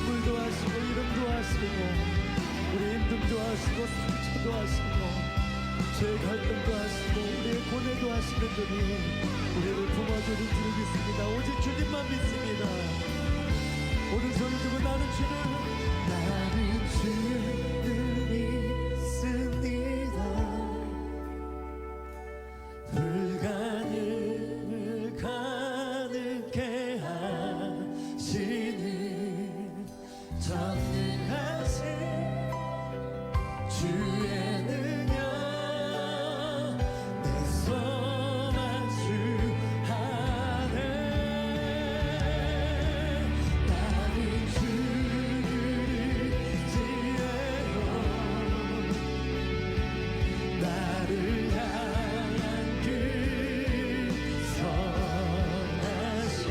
눈물도 하시고 이름도 하시고 우리 힘듦도 하시고 상처도 하시고 죄 갈등도 하시고 우리의 고뇌도 하시는 분이 우리를 품어주는 줄 믿습니다. 오직 주님만 믿습니다. 오른손을 두고 나는 주를 믿습니다. 불가능을 가능케 하시는 전능하신 주의 능력 내 소망 주 안에 나는 주를 지혜로 나를 향한 그 선하신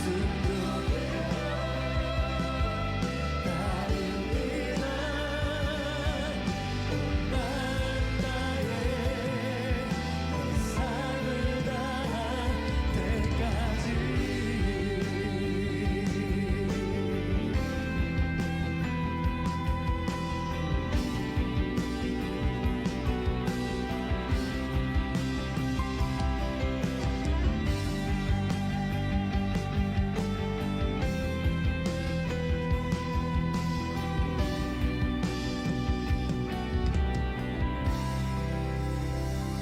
순종에 나를 믿어 온 나의 내 삶을 다할 때까지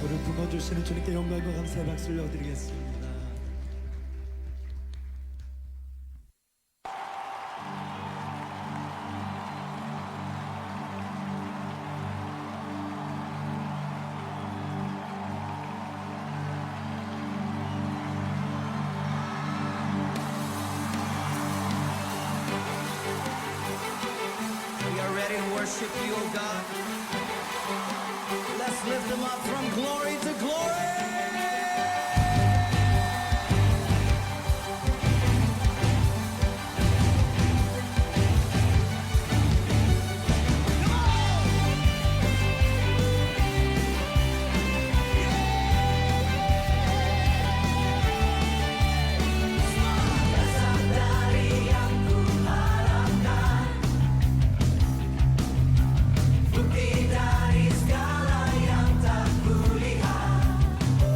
우리 품어주시는 주님께 영광과 감사의 박수를 올려드리겠습니다. We are ready to worship you, O God. Let's lift them up from glory to glory. Bukti dari segala yang tak kulihat.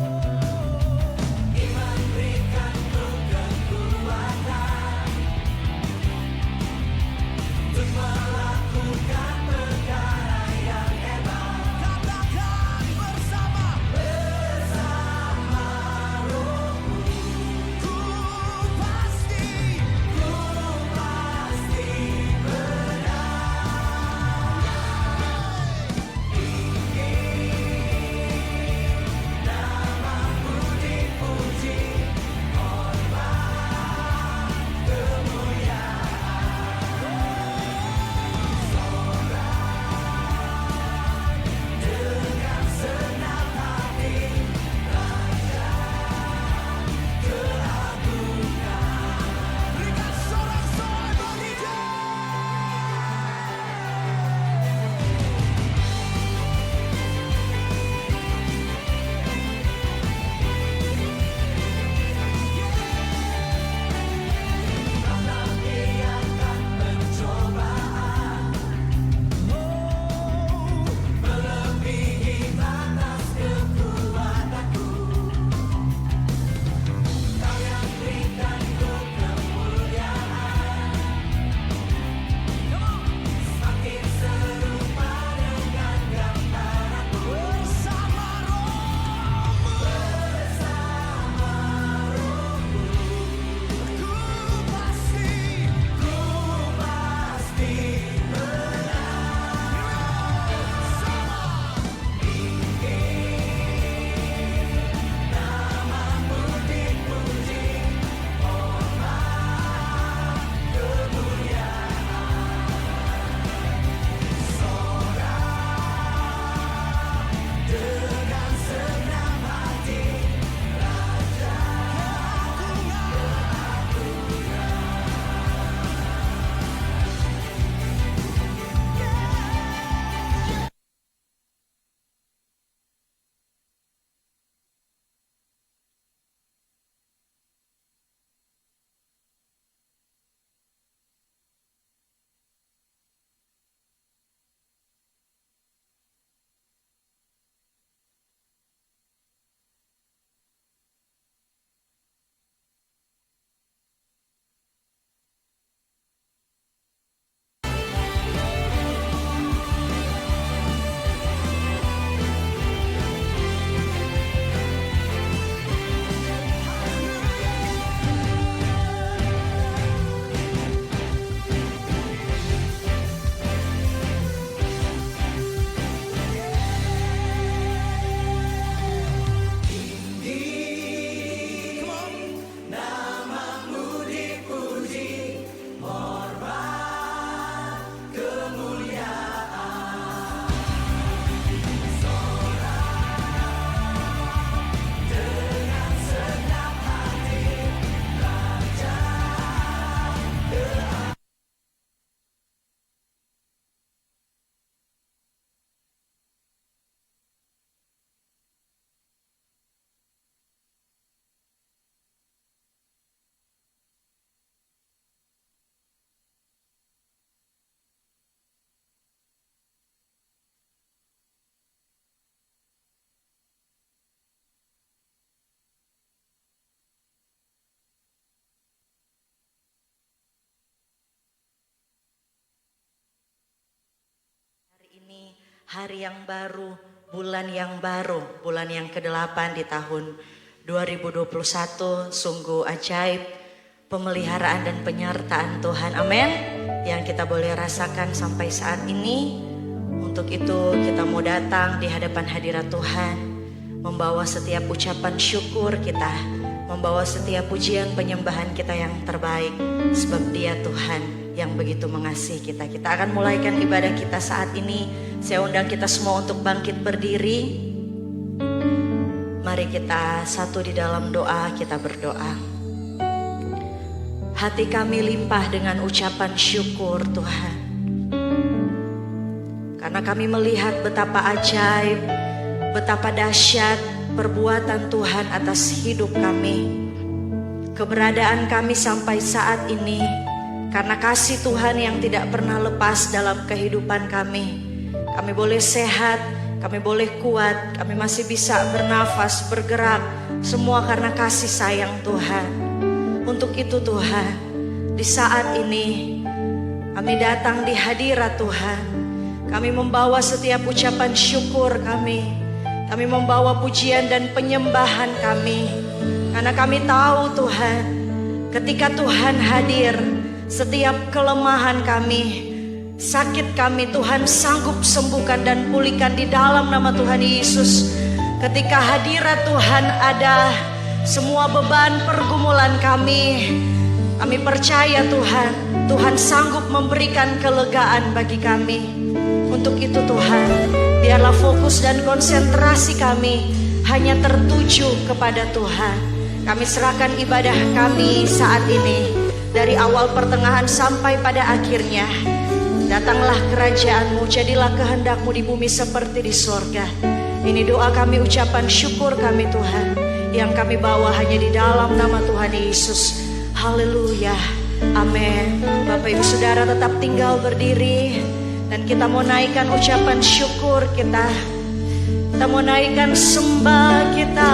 hari yang baru, bulan yang baru, bulan yang ke-8 di tahun 2021. Sungguh ajaib pemeliharaan dan penyertaan Tuhan, amin, yang kita boleh rasakan sampai saat ini. Untuk itu kita mau datang di hadapan hadirat Tuhan, membawa setiap ucapan syukur kita, membawa setiap pujian penyembahan kita yang terbaik, sebab Dia Tuhan yang begitu mengasihi kita. Kita akan mulaikan ibadah kita saat ini. Saya undang kita semua untuk bangkit berdiri. Mari kita satu di dalam doa, kita berdoa. Hati kami limpah dengan ucapan syukur Tuhan, karena kami melihat betapa ajaib, betapa dahsyat perbuatan Tuhan atas hidup kami. Keberadaan kami sampai saat ini karena kasih Tuhan yang tidak pernah lepas dalam kehidupan kami. Kami boleh sehat, kami boleh kuat, kami masih bisa bernafas, bergerak, semua karena kasih sayang Tuhan. Untuk itu Tuhan, di saat ini kami datang di hadirat Tuhan. Kami membawa setiap ucapan syukur kami. Kami membawa pujian dan penyembahan kami. Karena kami tahu Tuhan, ketika Tuhan hadir, setiap kelemahan kami, sakit kami, Tuhan sanggup sembuhkan dan pulihkan di dalam nama Tuhan Yesus. Ketika hadirat Tuhan ada, semua beban pergumulan kami percaya Tuhan, Tuhan sanggup memberikan kelegaan bagi kami. Untuk itu Tuhan, biarlah fokus dan konsentrasi kami hanya tertuju kepada Tuhan. Kami serahkan ibadah kami saat ini, dari awal pertengahan sampai pada akhirnya. Datanglah kerajaan-Mu, jadilah kehendak-Mu di bumi seperti di sorga. Ini doa kami, ucapan syukur kami Tuhan, yang kami bawa hanya di dalam nama Tuhan Yesus. Haleluya, amin. Bapak Ibu Saudara tetap tinggal berdiri, dan kita mau naikkan ucapan syukur kita. Kita mau naikkan sembah kita.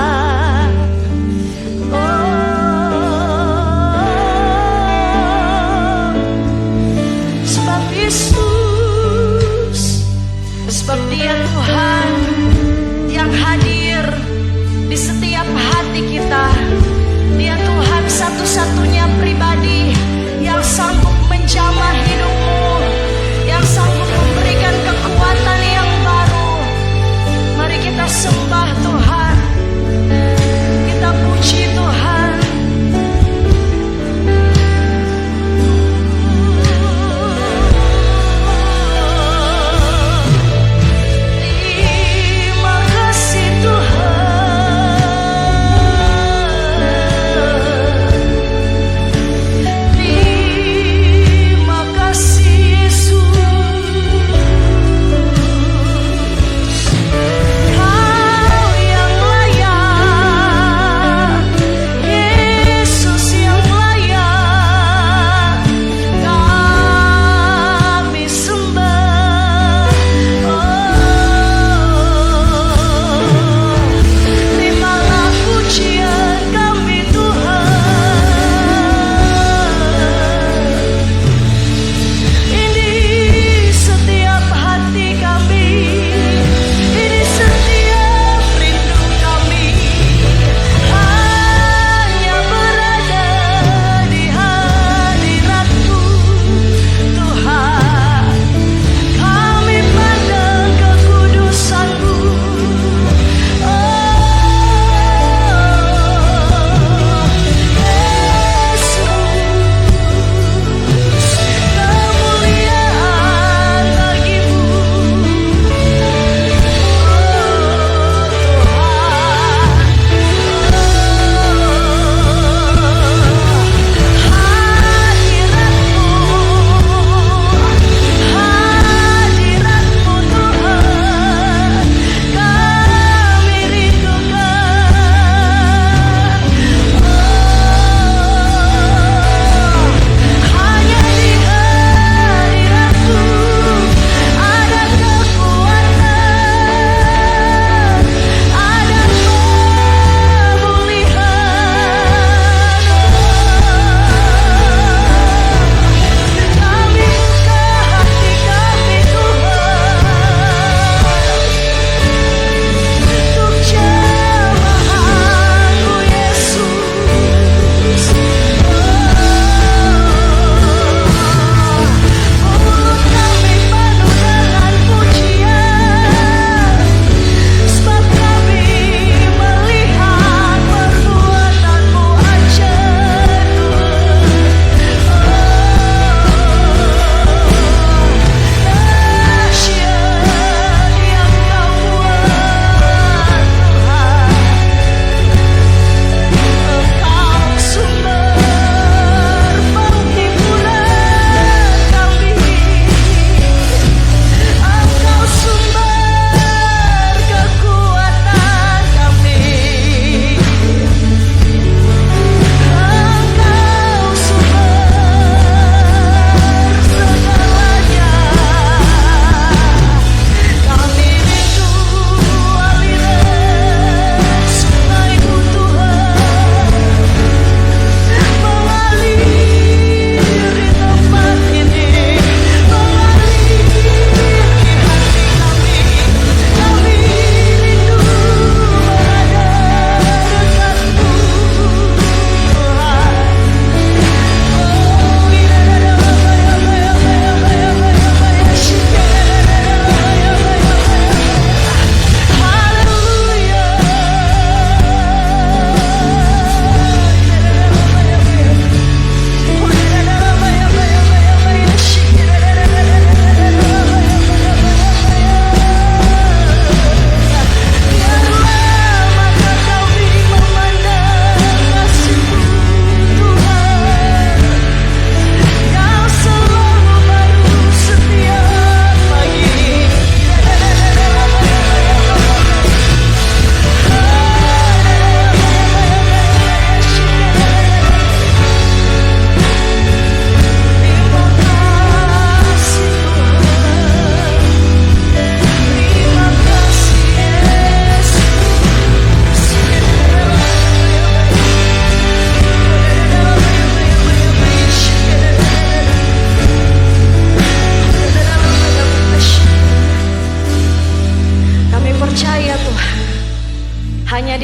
Sebab Yesus, sebab Dia Tuhan yang hadir di setiap hati kita. Dia Tuhan satu-satunya pribadi yang sanggup menjamah hidupmu, yang sanggup memberikan kekuatan yang baru. Mari kita sembah Tuhan, kita puji Tuhan.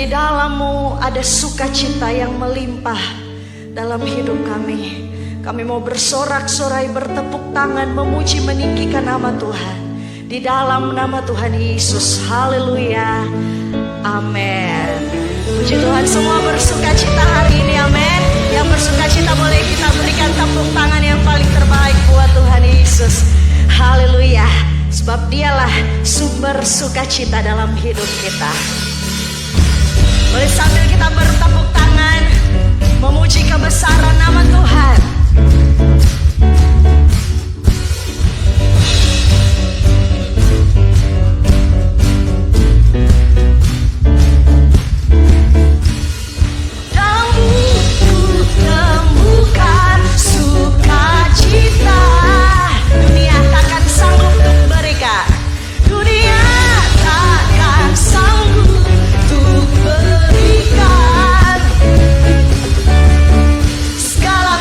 di dalam-Mu ada sukacita yang melimpah dalam hidup kami. Kami mau bersorak-sorai, bertepuk tangan, memuji, meninggikan nama Tuhan. Di dalam nama Tuhan Yesus. Haleluya. Amin. Puji Tuhan, semua bersukacita hari ini. Amin. Yang bersukacita boleh kita berikan tepuk tangan yang paling terbaik buat Tuhan Yesus. Haleluya. Sebab Dialah sumber sukacita dalam hidup kita. Boleh sambil kita bertepuk tangan, memuji kebesaran nama Tuhan. Segala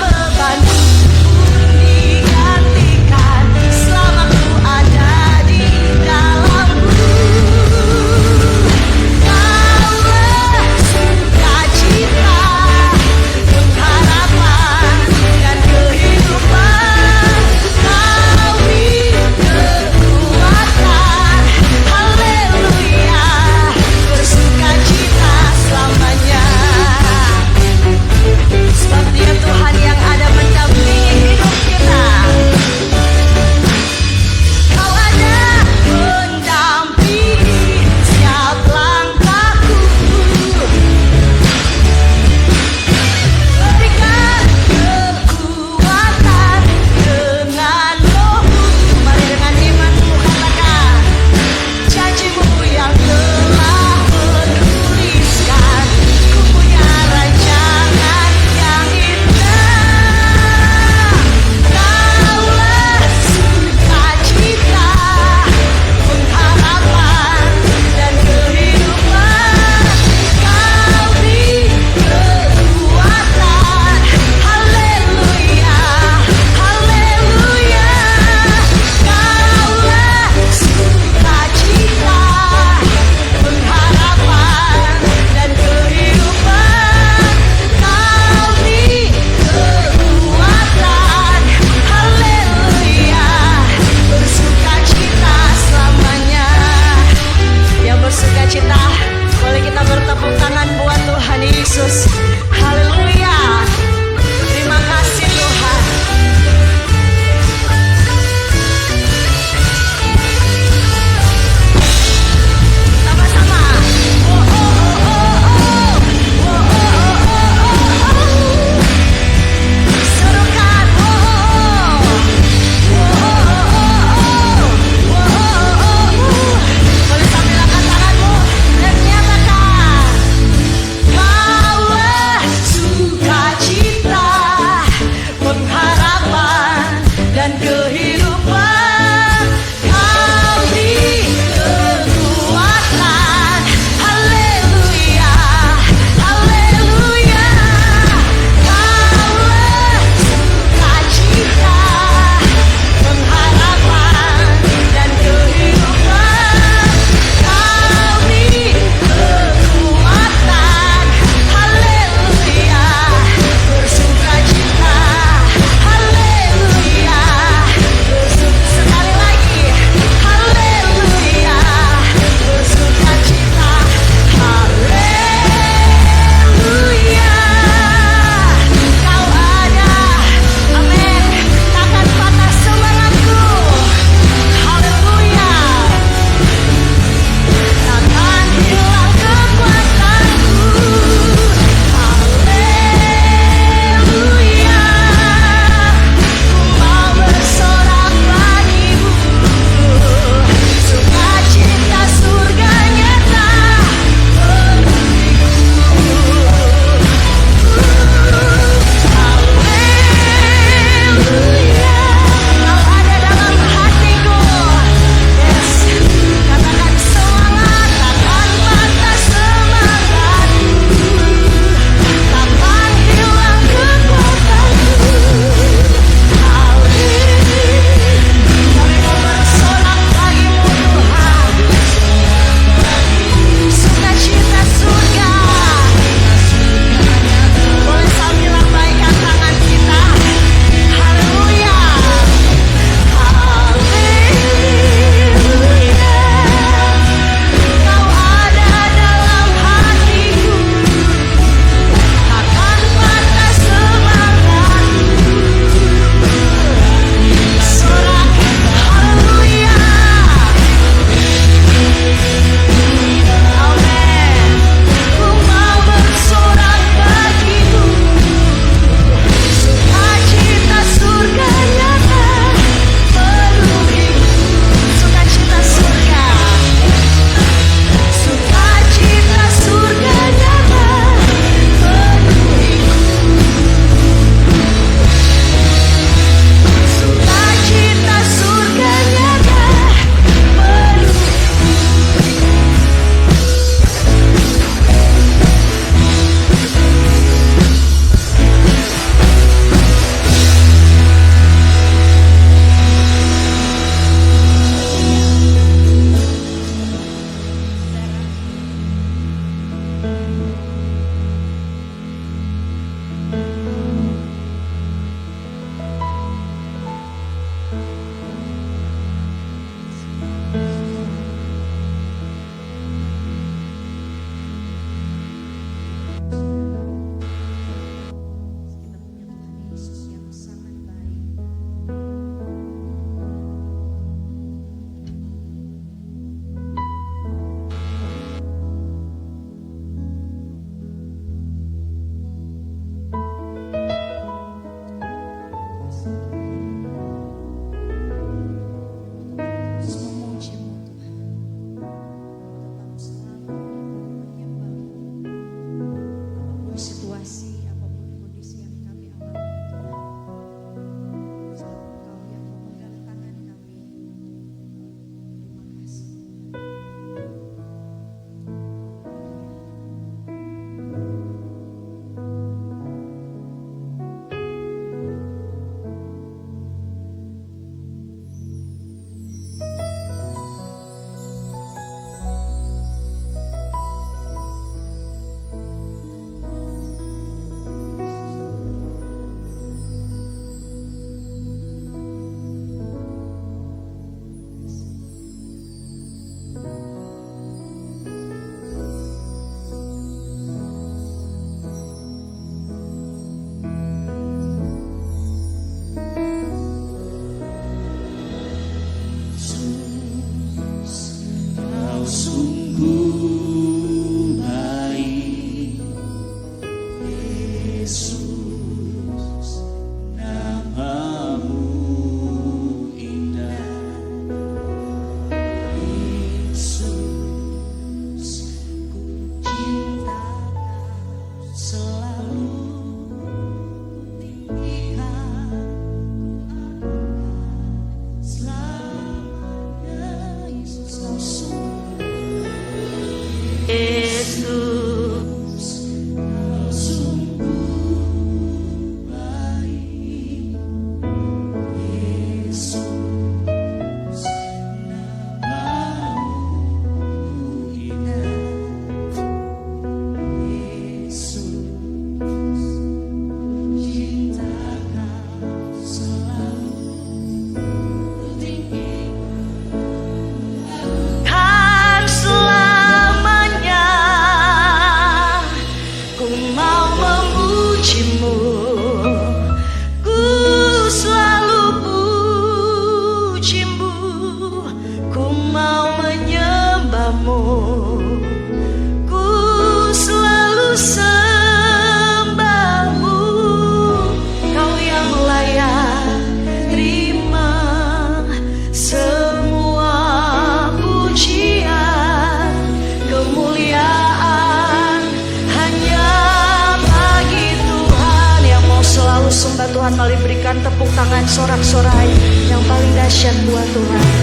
Mari berikan tepuk tangan sorak-sorai yang paling dahsyat buat Tuhan.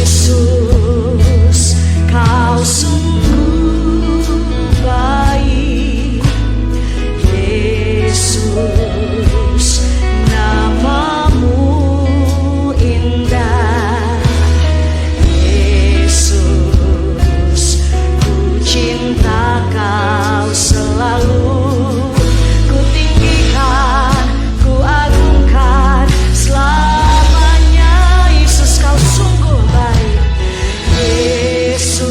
Yesus, kau sungguh baik. Yesus, namamu indah. Yesus, ku cinta kau selalu. Ku tinggikan, ku agungkan selamanya. Yesus, kau sungguh baik. Yesus,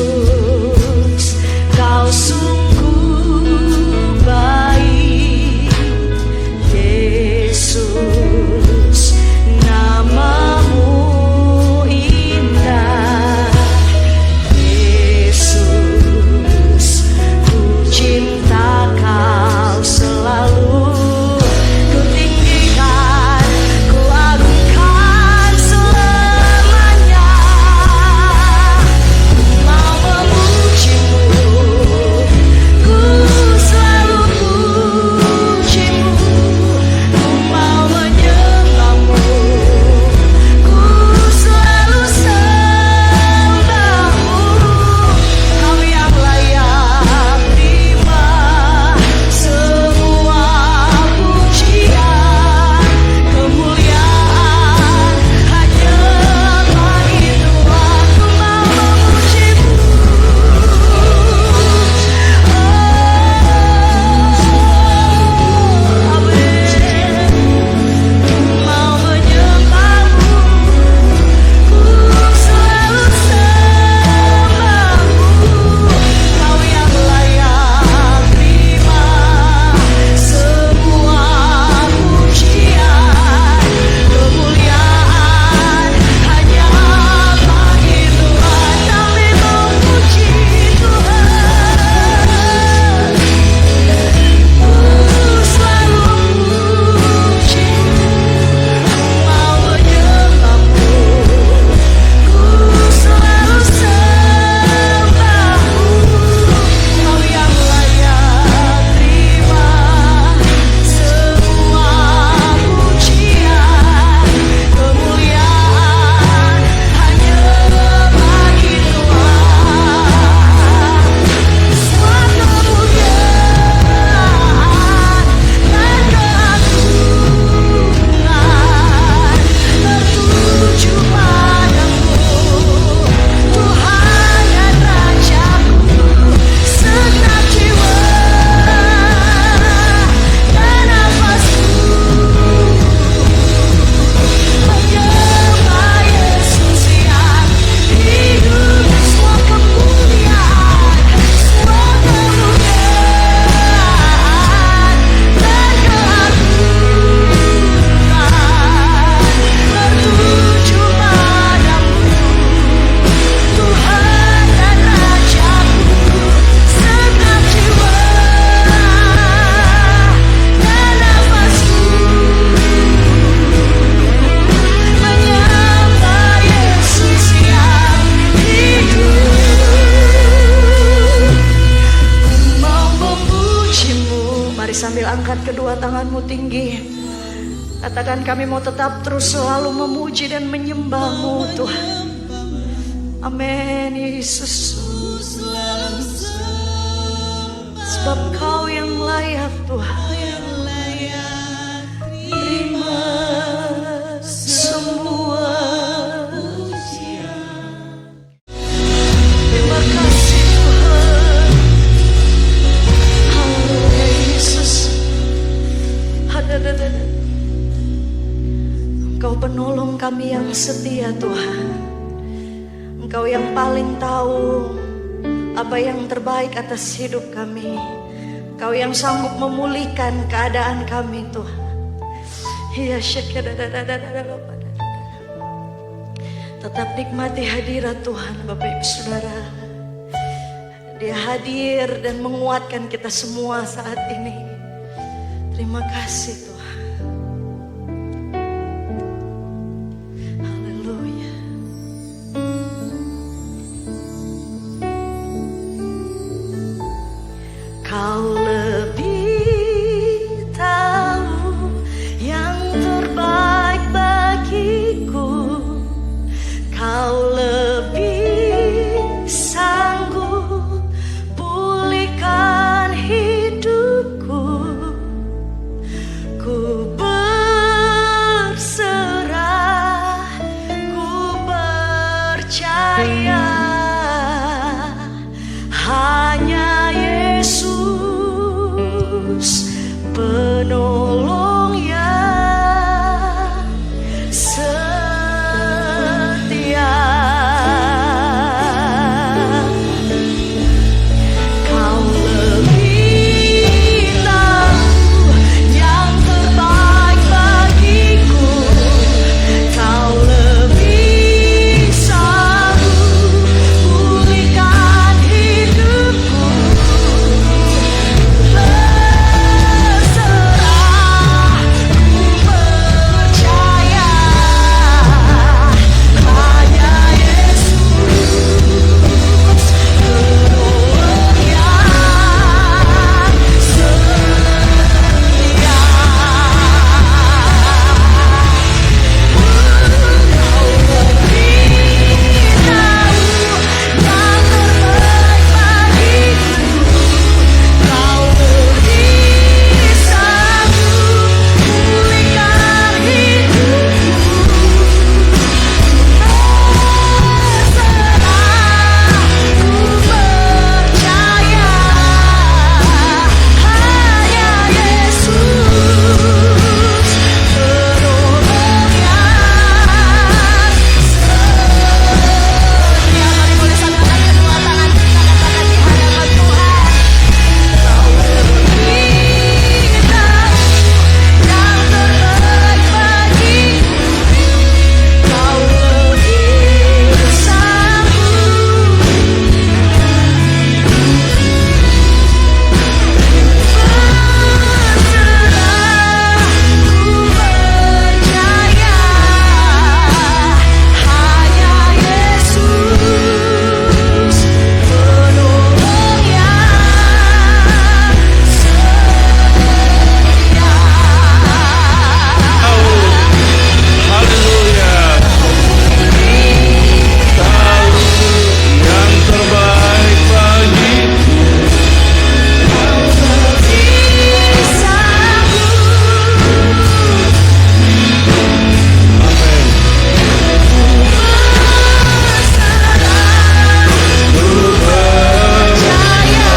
kau sungguh baik. Yesus, namamu indah. Yesus, ku cinta kau selalu. Ku tinggikan, ku agungkan selamanya. Mau memujimu, ku selalu pujimu. Ku mau menyembahmu, ku selalu sembahmu. Kau yang layak terima semua pujian, kemuliaan hanya bagi Tuhan. Ku mau memujimu, amin. Ku mau menyembahmu, ku selalu sembahmu. Kau yang layak terima semua pujian, kemuliaan hanya bagi Tuhan. Kami memuji Tuhan, ku selalu pujimu. Mau menyembahmu, ku selalu sembahmu. Kau yang layak terima semua pujian, kemuliaan hanya bagi Tuhan. Semua kemuliaan dan keagungan tertuju padamu, Tuhan dan Rajaku. Segenap jiwa dan nafasku menyembah Yesus yang hidup. Semua kemuliaan, semua kemuliaan dan keagungan tertuju padamu, Tuhan dan Rajaku. Segenap jiwa dan nafasku menyembah Yesus yang hidup. Ku mau memujimu. Mari sambil angkat kedua tanganmu tinggi, katakan, kami mau tetap terus selalu memuji dan menyembahmu Tuhan. Amin Yesus. Sebab Kau yang layak Tuhan. Terima semua pujian. Terima kasih Tuhan. Haleluya Yesus. Engkau penolong kami yang setia Tuhan. Engkau yang paling tahu apa yang terbaik atas hidup kami. Engkau yang sanggup memulihkan keadaan kami Tuhan. Iya, tetap nikmati hadirat Tuhan Bapak Ibu Saudara. Dia hadir dan menguatkan kita semua saat ini. Terima kasih Tuhan. Haleluya. Kau lebih tahu penolong yang setia. Kau lebih tahu yang terbaik bagiku. Kau lebih sanggup pulihkan hidupku. Berserah, ku percaya hanya Yesus penolong yang setia. Kau lebih tahu yang terbaik bagiku. Kau lebih sanggup pulihkan hidupku. Berserah, ku percaya hanya Yesus penolong yang setia. Mari boleh sambungkan kedua tangan kita katakan di hadapan Tuhan. Kau lebih tahu yang terbaik bagiku. Kau lebih sanggup berserah, ku percaya hanya Yesus penolong yang setia. Haleluya. Tahu yang terbaik bagiku. Lebih sanggup Amin. berserah, ku percaya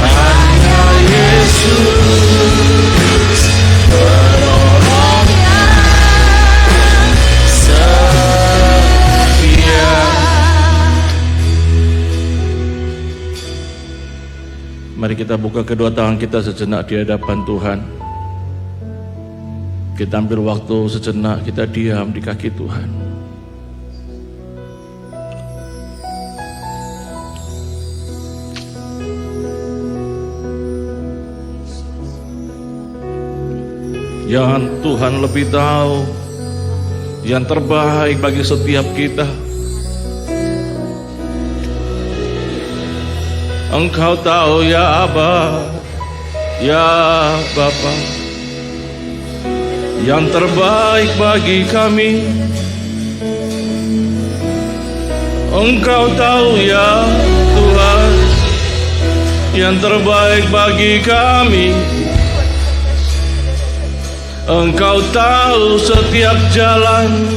Hanya Yesus penolong yang setia. Mari kita buka kedua tangan kita sejenak di hadapan Tuhan. Kita ambil waktu sejenak, kita diam di kaki Tuhan. Yang Tuhan lebih tahu yang terbaik bagi setiap kita. Engkau tahu ya Aba, ya Bapa, yang terbaik bagi kami. Engkau tahu ya Tuhan, yang terbaik bagi kami. Engkau tahu setiap jalan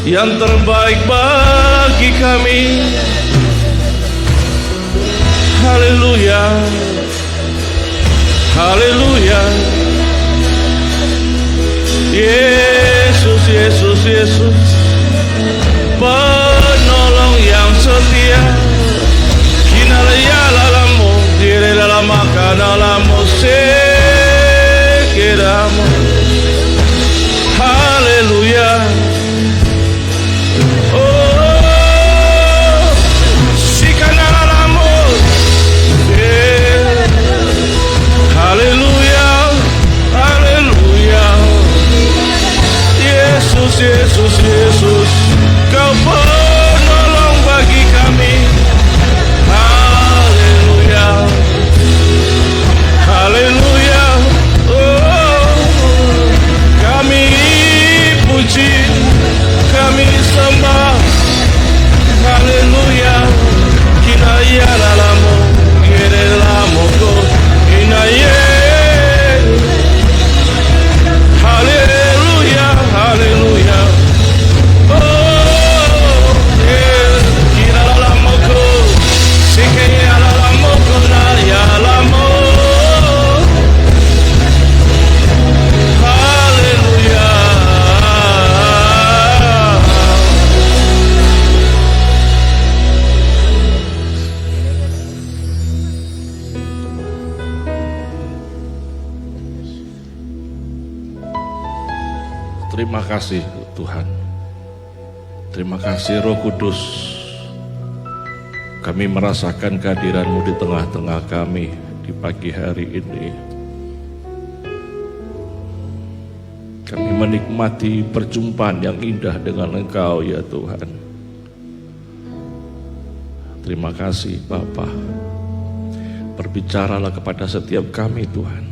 yang terbaik bagi kami. Haleluya, haleluya. Yesus, Yesus, Yesus, penolong yang setia. Kinalaya lalamu, dire lalamaka lalamu, sekiramu. Haleluya. Oh, sikanalalamu. Haleluya, haleluya. Yesus, Yesus, Yesus, Kau penolong bagi kami. Haleluya, haleluya. Terima kasih Tuhan. Terima kasih Roh Kudus. Kami merasakan kehadiran-Mu di tengah-tengah kami di pagi hari ini. Kami menikmati perjumpaan yang indah dengan Engkau ya Tuhan. Terima kasih Bapa. Berbicaralah kepada setiap kami Tuhan.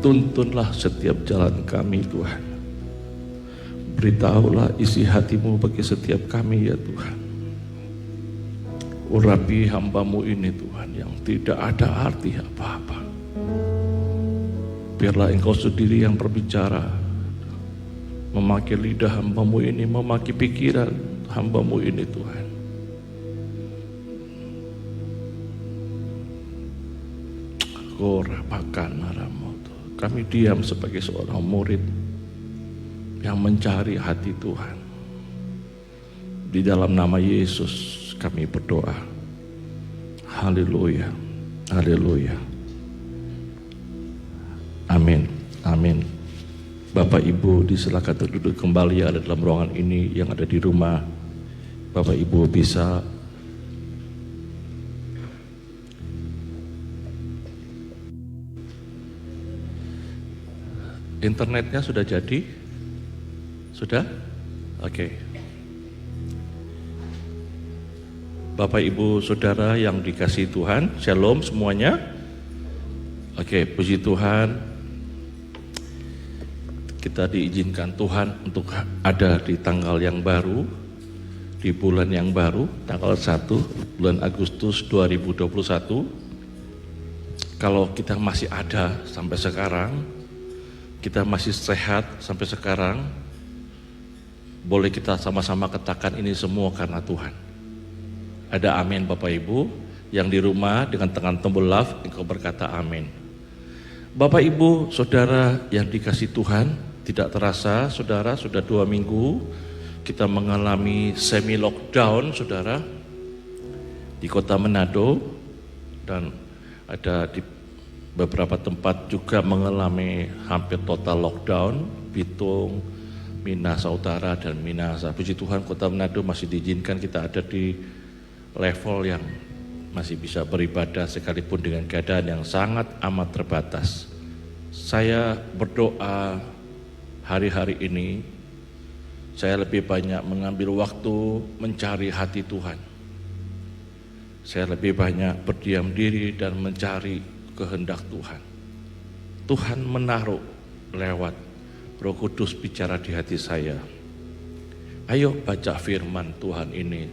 Tuntunlah setiap jalan kami Tuhan. Beritahulah isi hati-Mu bagi setiap kami ya Tuhan. Urapi hamba-Mu ini Tuhan yang tidak ada arti apa-apa. Biarlah Engkau sendiri yang berbicara, memakai lidah hamba-Mu ini, memakai pikiran hamba-Mu ini Tuhan. Kami diam sebagai seorang murid yang mencari hati Tuhan. Di dalam nama Yesus kami berdoa. Haleluya. Haleluya. Amin. Amin. Bapak Ibu disilakan duduk kembali ada dalam ruangan ini, yang ada di rumah. Bapak Ibu bisa internetnya sudah jadi? Sudah? Oke. Bapak Ibu Saudara yang dikasihi Tuhan, Shalom semuanya. Oke, puji Tuhan. Kita diizinkan Tuhan untuk ada di tanggal yang baru, di bulan yang baru, tanggal 1 bulan Agustus 2021. Kalau kita masih ada sampai sekarang, kita masih sehat sampai sekarang, boleh kita sama-sama katakan ini semua karena Tuhan. Ada amin Bapak Ibu. Yang di rumah dengan tekan tombol love, engkau berkata amin. Bapak Ibu Saudara yang dikasihi Tuhan, tidak terasa Saudara sudah 2 minggu kita mengalami semi lockdown Saudara di kota Manado, dan ada di beberapa tempat juga mengalami hampir total lockdown, Bitung, Minahasa Utara dan Minahasa. Puji Tuhan kota Manado masih diizinkan kita ada di level yang masih bisa beribadah sekalipun dengan keadaan yang sangat amat terbatas. Saya berdoa hari-hari ini saya lebih banyak mengambil waktu mencari hati Tuhan. Saya lebih banyak berdiam diri dan mencari kehendak Tuhan. Tuhan menaruh lewat Roh Kudus bicara di hati saya. Ayo baca firman Tuhan ini.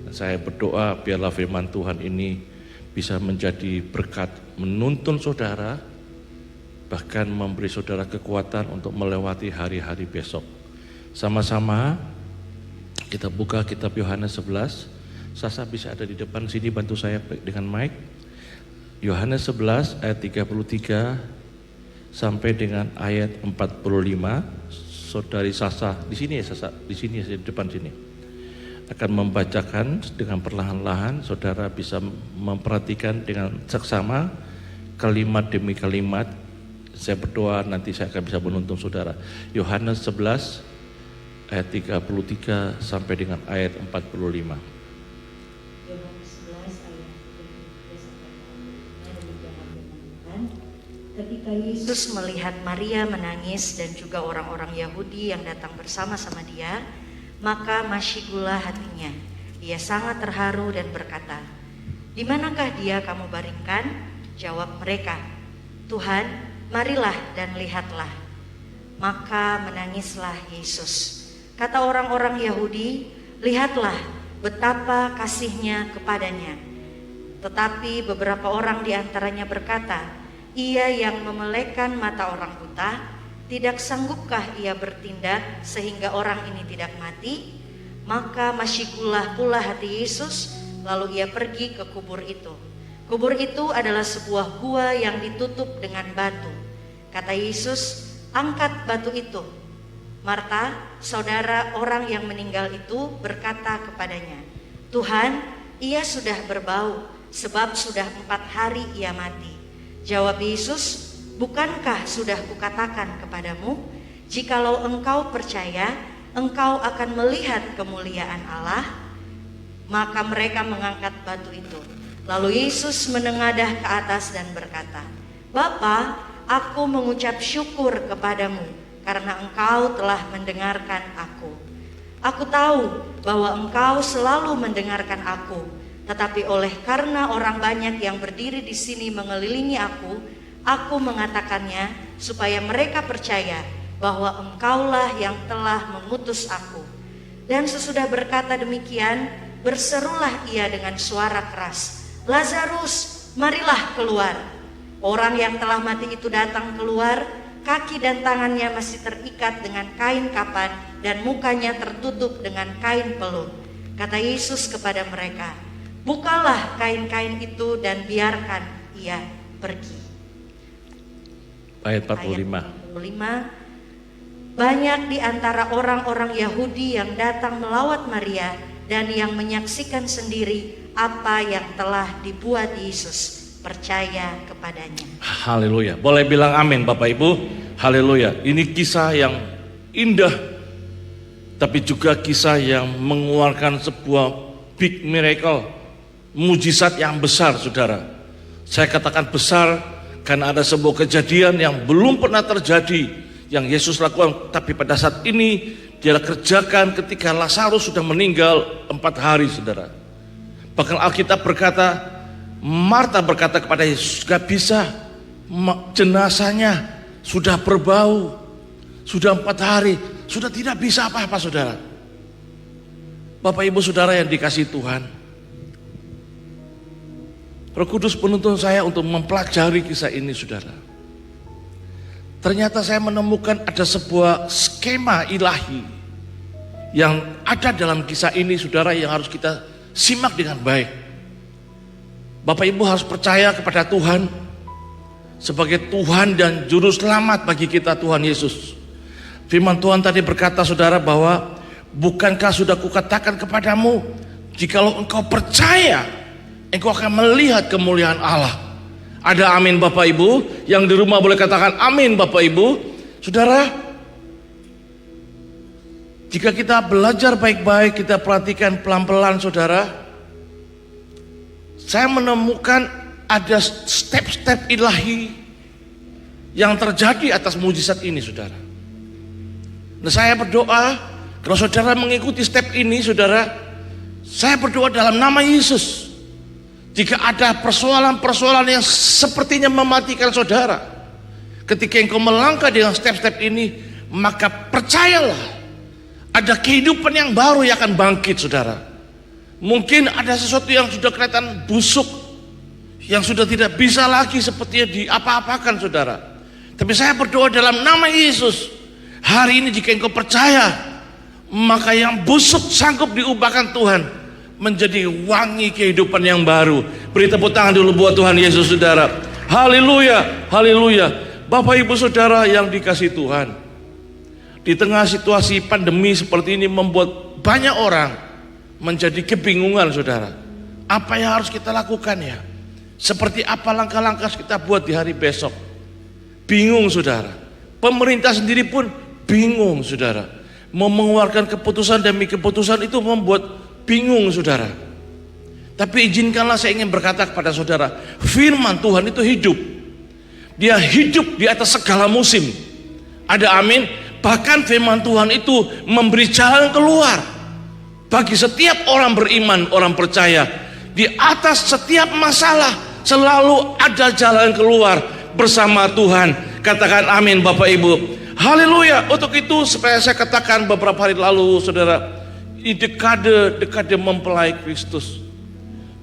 Dan saya berdoa biarlah firman Tuhan ini bisa menjadi berkat menuntun saudara, bahkan memberi saudara kekuatan untuk melewati hari-hari besok. Sama-sama kita buka kitab Yohanes 11. Sasa bisa ada di depan sini bantu saya dengan mic. Yohanes 11 ayat 33 sampai dengan ayat 45. Saudari Sasa di sini ya, Sasa di sini ya, di depan sini akan membacakan dengan perlahan-lahan. Saudara bisa memperhatikan dengan seksama kalimat demi kalimat. Saya berdoa nanti saya akan bisa menuntun saudara. Yohanes 11 ayat 33 sampai dengan ayat 45. Ketika Yesus melihat Maria menangis dan juga orang-orang Yahudi yang datang bersama-sama dia, maka masyigulah hatinya. Ia sangat terharu dan berkata, "Di manakah dia kamu baringkan?" Jawab mereka, "Tuhan, marilah dan lihatlah." Maka menangislah Yesus. Kata orang-orang Yahudi, "Lihatlah betapa kasihnya kepadanya." Tetapi beberapa orang di antaranya berkata, "Ia yang memelekkan mata orang buta, tidak sanggupkah ia bertindak sehingga orang ini tidak mati?" Maka masyikulah pula hati Yesus, lalu ia pergi ke kubur itu. Kubur itu adalah sebuah gua yang ditutup dengan batu. Kata Yesus, "Angkat batu itu." Marta, saudara orang yang meninggal itu, berkata kepadanya, "Tuhan, ia sudah berbau, sebab sudah 4 hari ia mati." Jawab Yesus, "Bukankah sudah kukatakan kepadamu, Jikalau engkau percaya, engkau akan melihat kemuliaan Allah. Maka mereka mengangkat batu itu. Lalu Yesus menengadah ke atas dan berkata, Bapa, aku mengucap syukur kepadamu karena engkau telah mendengarkan aku. Aku tahu bahwa engkau selalu mendengarkan aku, tetapi oleh karena orang banyak yang berdiri di sini mengelilingi aku mengatakannya supaya mereka percaya bahwa engkaulah yang telah mengutus aku. Dan sesudah berkata demikian, berserulah ia dengan suara keras, Lazarus, marilah keluar. Orang yang telah mati itu datang keluar, kaki dan tangannya masih terikat dengan kain kapan dan mukanya tertutup dengan kain pelung. Kata Yesus kepada mereka, bukalah kain-kain itu dan biarkan ia pergi. Ayat 45. Ayat 45. Banyak di antara orang-orang Yahudi yang datang melawat Maria dan yang menyaksikan sendiri apa yang telah dibuat Yesus percaya kepadanya. Haleluya. Boleh bilang amin Bapak Ibu. Haleluya. Ini kisah yang indah, tapi juga kisah yang mengeluarkan sebuah big miracle, mujizat yang besar, saudara. Saya katakan besar karena ada sebuah kejadian yang belum pernah terjadi yang Yesus lakukan, tapi pada saat ini dia kerjakan ketika Lazarus sudah meninggal 4 hari, saudara. Bahkan Alkitab berkata, Marta berkata kepada Yesus, gak bisa, jenazahnya sudah berbau, sudah 4 hari, sudah tidak bisa apa-apa, saudara. Bapak Ibu Saudara yang dikasihi Tuhan, Roh Kudus menuntun saya untuk mempelajari kisah ini, saudara. Ternyata saya menemukan ada sebuah skema ilahi yang ada dalam kisah ini, saudara, yang harus kita simak dengan baik. Bapak Ibu harus percaya kepada Tuhan sebagai Tuhan dan Juru Selamat bagi kita, Tuhan Yesus. Firman Tuhan tadi berkata, saudara, bahwa bukankah sudah kukatakan kepadamu, jikalau engkau percaya, engkau akan melihat kemuliaan Allah. Ada amin Bapak Ibu? Yang di rumah boleh katakan amin Bapak Ibu. Saudara, jika kita belajar baik-baik, kita perhatikan pelan-pelan, saudara, saya menemukan ada step-step ilahi yang terjadi atas mujizat ini, saudara. Nah, saya berdoa, kalau saudara mengikuti step ini, saudara, saya berdoa dalam nama Yesus. Jika ada persoalan-persoalan yang sepertinya mematikan saudara, ketika engkau melangkah dengan step-step ini, maka percayalah, ada kehidupan yang baru yang akan bangkit, saudara. Mungkin ada sesuatu yang sudah kelihatan busuk, yang sudah tidak bisa lagi sepertinya diapa-apakan, saudara. Tapi saya berdoa dalam nama Yesus, hari ini jika engkau percaya, maka yang busuk sanggup diubahkan Tuhan menjadi wangi kehidupan yang baru. Beri tepuk tangan dulu buat Tuhan Yesus, saudara. Haleluya, haleluya. Bapak Ibu Saudara yang dikasihi Tuhan, di tengah situasi pandemi seperti ini membuat banyak orang menjadi kebingungan, saudara. Apa yang harus kita lakukan ya? Seperti apa langkah-langkah kita buat di hari besok? Bingung, saudara. Pemerintah sendiri pun bingung, saudara. Mau mengeluarkan keputusan demi keputusan itu membuat bingung, saudara. Tapi izinkanlah saya ingin berkata kepada saudara, firman Tuhan itu hidup. Dia hidup di atas segala musim. Ada amin. Bahkan firman Tuhan itu memberi jalan keluar bagi setiap orang beriman, orang percaya. Di atas setiap masalah selalu ada jalan keluar bersama Tuhan. Katakan amin Bapak Ibu. Haleluya. Untuk itu supaya saya katakan beberapa hari lalu, saudara, di dekade mempelai Kristus,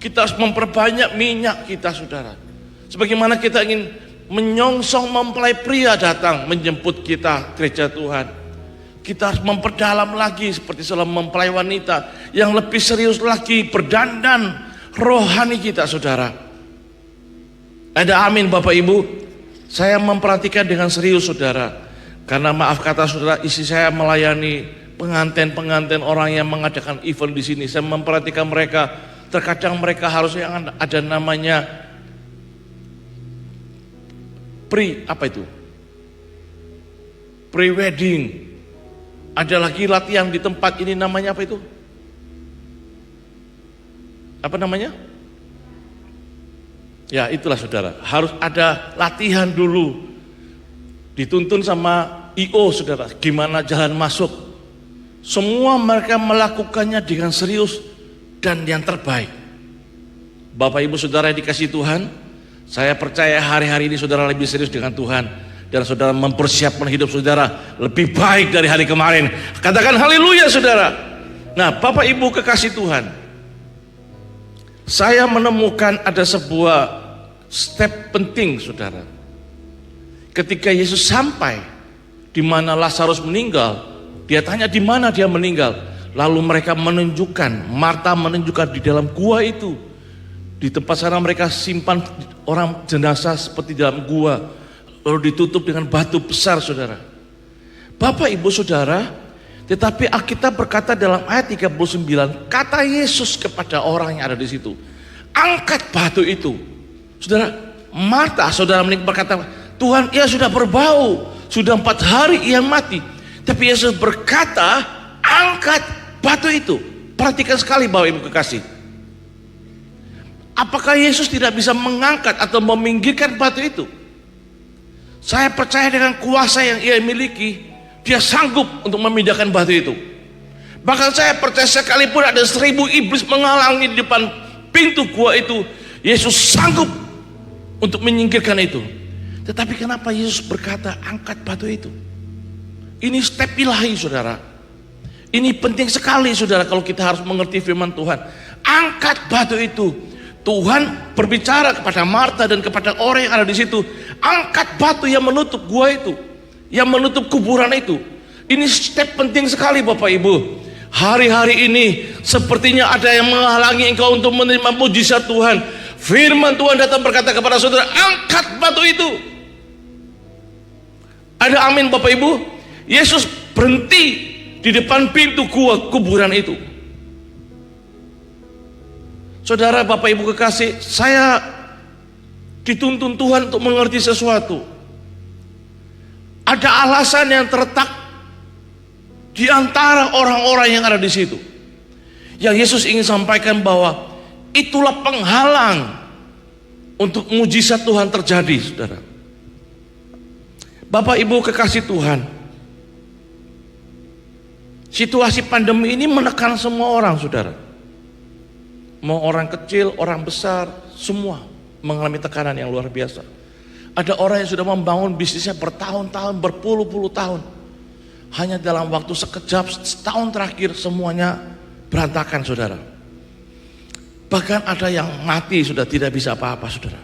kita harus memperbanyak minyak kita, saudara. Sebagaimana kita ingin menyongsong mempelai pria datang menjemput kita gereja Tuhan, kita harus memperdalam lagi seperti selama mempelai wanita yang lebih serius lagi berdandan rohani kita, saudara. Ada amin Bapak Ibu. Saya memperhatikan dengan serius, saudara, karena maaf kata saudara, istri saya melayani pengantin-pengantin orang yang mengadakan event di sini. Saya memperhatikan mereka, terkadang mereka harus yang ada namanya pre-wedding. Ada lagi latihan di tempat ini, namanya apa itu? Apa namanya? Ya itulah saudara, harus ada latihan dulu. Dituntun sama IO saudara, gimana jalan masuk. Semua mereka melakukannya dengan serius dan yang terbaik. Bapak ibu saudara yang dikasihi Tuhan, saya percaya hari-hari ini saudara lebih serius dengan Tuhan. Dan saudara mempersiapkan hidup saudara lebih baik dari hari kemarin. Katakan haleluya saudara. Nah Bapak ibu kekasih Tuhan, saya menemukan ada sebuah step penting saudara. Ketika Yesus sampai di mana Lazarus meninggal, dia tanya di mana dia meninggal. Lalu mereka menunjukkan, Marta menunjukkan di dalam gua itu. Di tempat sana mereka simpan orang jenazah seperti dalam gua. Lalu ditutup dengan batu besar saudara. Bapak ibu saudara, tetapi Alkitab berkata dalam ayat 39, kata Yesus kepada orang yang ada di situ, angkat batu itu. Saudara, Marta saudara berkata, Tuhan ia sudah berbau, sudah 4 hari ia mati. Tapi Yesus berkata, angkat batu itu. Perhatikan sekali Bapak ibu kekasih. Apakah Yesus tidak bisa mengangkat atau meminggirkan batu itu? Saya percaya dengan kuasa yang ia miliki, dia sanggup untuk memindahkan batu itu. Bahkan saya percaya sekalipun ada 1000 iblis menghalangi di depan pintu gua itu, Yesus sanggup untuk menyingkirkan itu. Tetapi kenapa Yesus berkata angkat batu itu? Ini step ilahi saudara. Ini penting sekali saudara kalau kita harus mengerti firman Tuhan. Angkat batu itu. Tuhan berbicara kepada Marta dan kepada orang yang ada di situ, angkat batu yang menutup gua itu, yang menutup kuburan itu. Ini step penting sekali Bapak Ibu. Hari-hari ini sepertinya ada yang menghalangi engkau untuk menerima mujizat Tuhan. Firman Tuhan datang berkata kepada saudara, angkat batu itu. Ada amin Bapak Ibu? Yesus berhenti di depan pintu gua kuburan itu. Saudara Bapak Ibu kekasih, saya dituntun Tuhan untuk mengerti sesuatu. Ada alasan yang terletak di antara orang-orang yang ada di situ. Yang Yesus ingin sampaikan bahwa itulah penghalang untuk mujizat Tuhan terjadi, saudara. Bapak Ibu kekasih Tuhan, situasi pandemi ini menekan semua orang, saudara. Mau orang kecil, orang besar, semua mengalami tekanan yang luar biasa. Ada orang yang sudah membangun bisnisnya bertahun-tahun, berpuluh-puluh tahun. Hanya dalam waktu sekejap, setahun terakhir semuanya berantakan saudara. Bahkan ada yang mati sudah tidak bisa apa-apa saudara.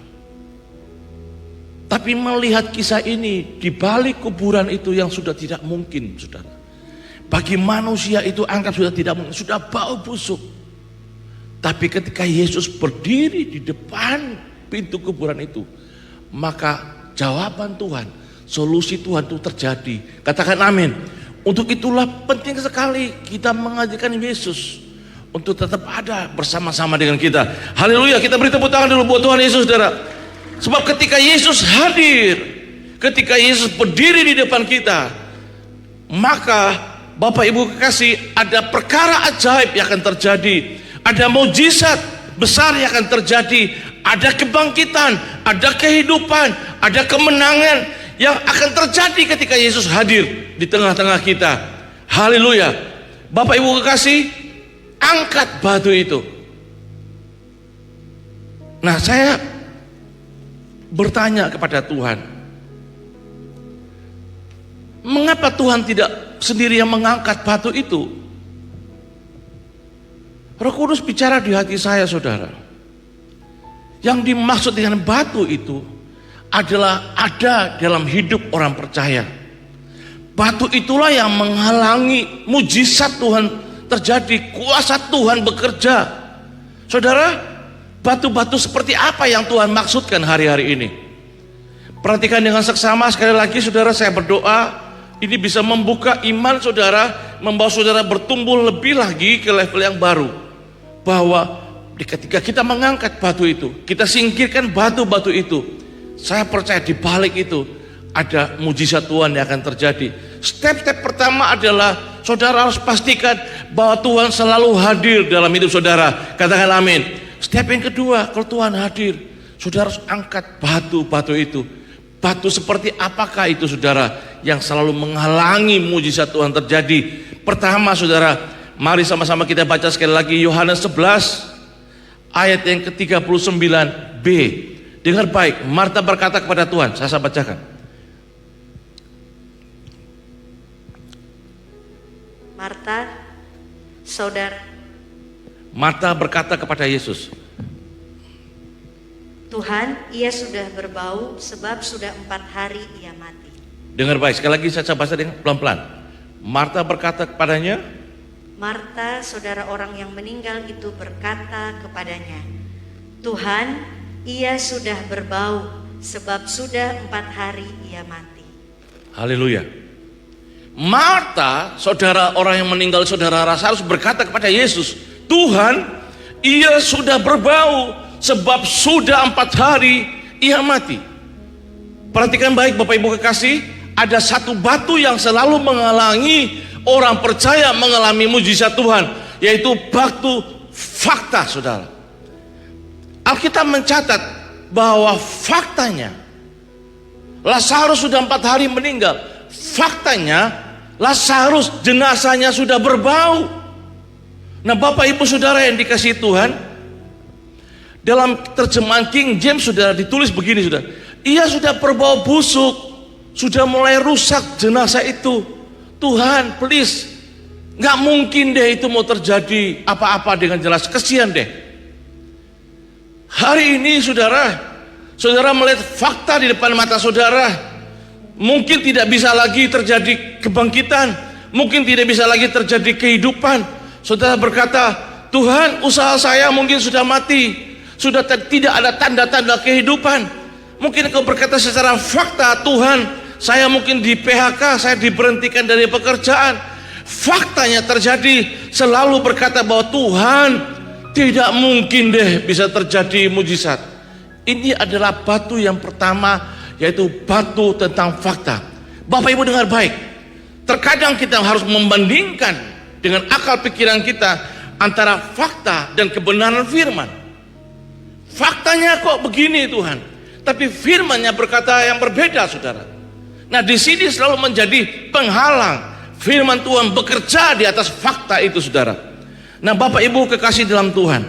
Tapi melihat kisah ini, di balik kuburan itu yang sudah tidak mungkin saudara. Bagi manusia itu anggap sudah tidak mungkin, sudah bau busuk. Tapi ketika Yesus berdiri di depan pintu kuburan itu, maka jawaban Tuhan, solusi Tuhan itu terjadi. Katakan amin. Untuk itulah penting sekali kita mengajarkan Yesus untuk tetap ada bersama-sama dengan kita. Haleluya, kita beri tepuk tangan dulu buat Tuhan Yesus saudara. Sebab ketika Yesus hadir, ketika Yesus berdiri di depan kita, maka Bapak Ibu kekasih, ada perkara ajaib yang akan terjadi. Ada mujizat besar yang akan terjadi. Ada kebangkitan, ada kehidupan, ada kemenangan yang akan terjadi ketika Yesus hadir di tengah-tengah kita. Haleluya. Bapak Ibu kekasih, angkat batu itu. Nah, saya bertanya kepada Tuhan, mengapa Tuhan tidak sendiri yang mengangkat batu itu? Roh Kudus bicara di hati saya saudara. Yang dimaksud dengan batu itu adalah ada dalam hidup orang percaya. Batu itulah yang menghalangi mujizat Tuhan terjadi, kuasa Tuhan bekerja. Saudara, batu-batu seperti apa yang Tuhan maksudkan hari-hari ini? Perhatikan dengan seksama sekali lagi saudara, saya berdoa ini bisa membuka iman saudara, membawa saudara bertumbuh lebih lagi ke level yang baru. Bahwa ketika kita mengangkat batu itu, kita singkirkan batu-batu itu, saya percaya di balik itu ada mujizat Tuhan yang akan terjadi. Step-step pertama adalah saudara harus pastikan bahwa Tuhan selalu hadir dalam hidup saudara. Katakan amin. Step yang kedua, kalau Tuhan hadir, saudara harus angkat batu-batu itu. Batu seperti apakah itu saudara yang selalu menghalangi mujizat Tuhan terjadi? Pertama saudara, mari sama-sama kita baca sekali lagi Yohanes 11 ayat yang ke-39b. Dengar baik, Marta berkata kepada Tuhan, saya bacakan. Marta berkata kepada Yesus, Tuhan, ia sudah berbau sebab sudah 4 hari ia mati. Dengar baik, sekali lagi saya baca dengan pelan-pelan. Marta berkata kepadanya, Marta, saudara orang yang meninggal itu berkata kepadanya, Tuhan, ia sudah berbau sebab sudah 4 hari ia mati. Haleluya. Marta, saudara orang yang meninggal saudara Lazarus berkata kepada Yesus, Tuhan, ia sudah berbau sebab sudah 4 hari ia mati. Perhatikan baik Bapak Ibu kekasih, ada satu batu yang selalu menghalangi orang percaya mengalami mujizat Tuhan, yaitu batu fakta saudara. Alkitab mencatat bahwa faktanya Lazarus sudah 4 hari meninggal. Faktanya Lazarus jenazahnya sudah berbau. Nah Bapak Ibu Saudara yang dikasihi Tuhan, dalam terjemahan King James sudah ditulis begini saudara, ia sudah berbau busuk, sudah mulai rusak jenazah itu. Tuhan please, gak mungkin deh itu mau terjadi apa-apa dengan jelas, kesian deh. Hari ini saudara melihat fakta di depan mata saudara. Mungkin tidak bisa lagi terjadi kebangkitan, mungkin tidak bisa lagi terjadi kehidupan. Saudara berkata, Tuhan, usaha saya mungkin sudah mati, sudah tidak ada tanda-tanda kehidupan. Mungkin engkau berkata secara fakta, Tuhan, saya mungkin di PHK, saya diberhentikan dari pekerjaan. Faktanya terjadi, selalu berkata bahwa Tuhan, tidak mungkin deh bisa terjadi mujizat. Ini adalah batu yang pertama, yaitu batu tentang fakta. Bapak Ibu dengar baik, terkadang kita harus membandingkan dengan akal pikiran kita antara fakta dan kebenaran firman. Faktanya kok begini Tuhan, tapi firman-Nya berkata yang berbeda saudara. Nah di sini selalu menjadi penghalang firman Tuhan bekerja di atas fakta itu saudara. Nah Bapak Ibu kekasih dalam Tuhan,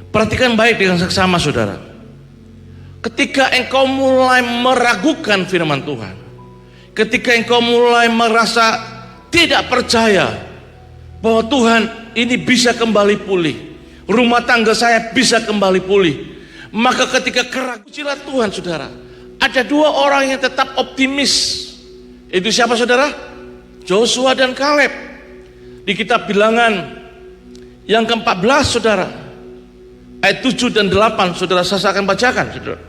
perhatikan baik dengan seksama saudara. Ketika engkau mulai meragukan firman Tuhan, ketika engkau mulai merasa tidak percaya bahwa Tuhan ini bisa kembali pulih, rumah tangga saya bisa kembali pulih, maka ketika keraguan Tuhan saudara, ada 2 orang yang tetap optimis. Itu siapa saudara? Joshua dan Kaleb. Di kitab Bilangan yang ke-14 saudara, ayat 7 dan 8 saudara, saya akan bacakan saudara.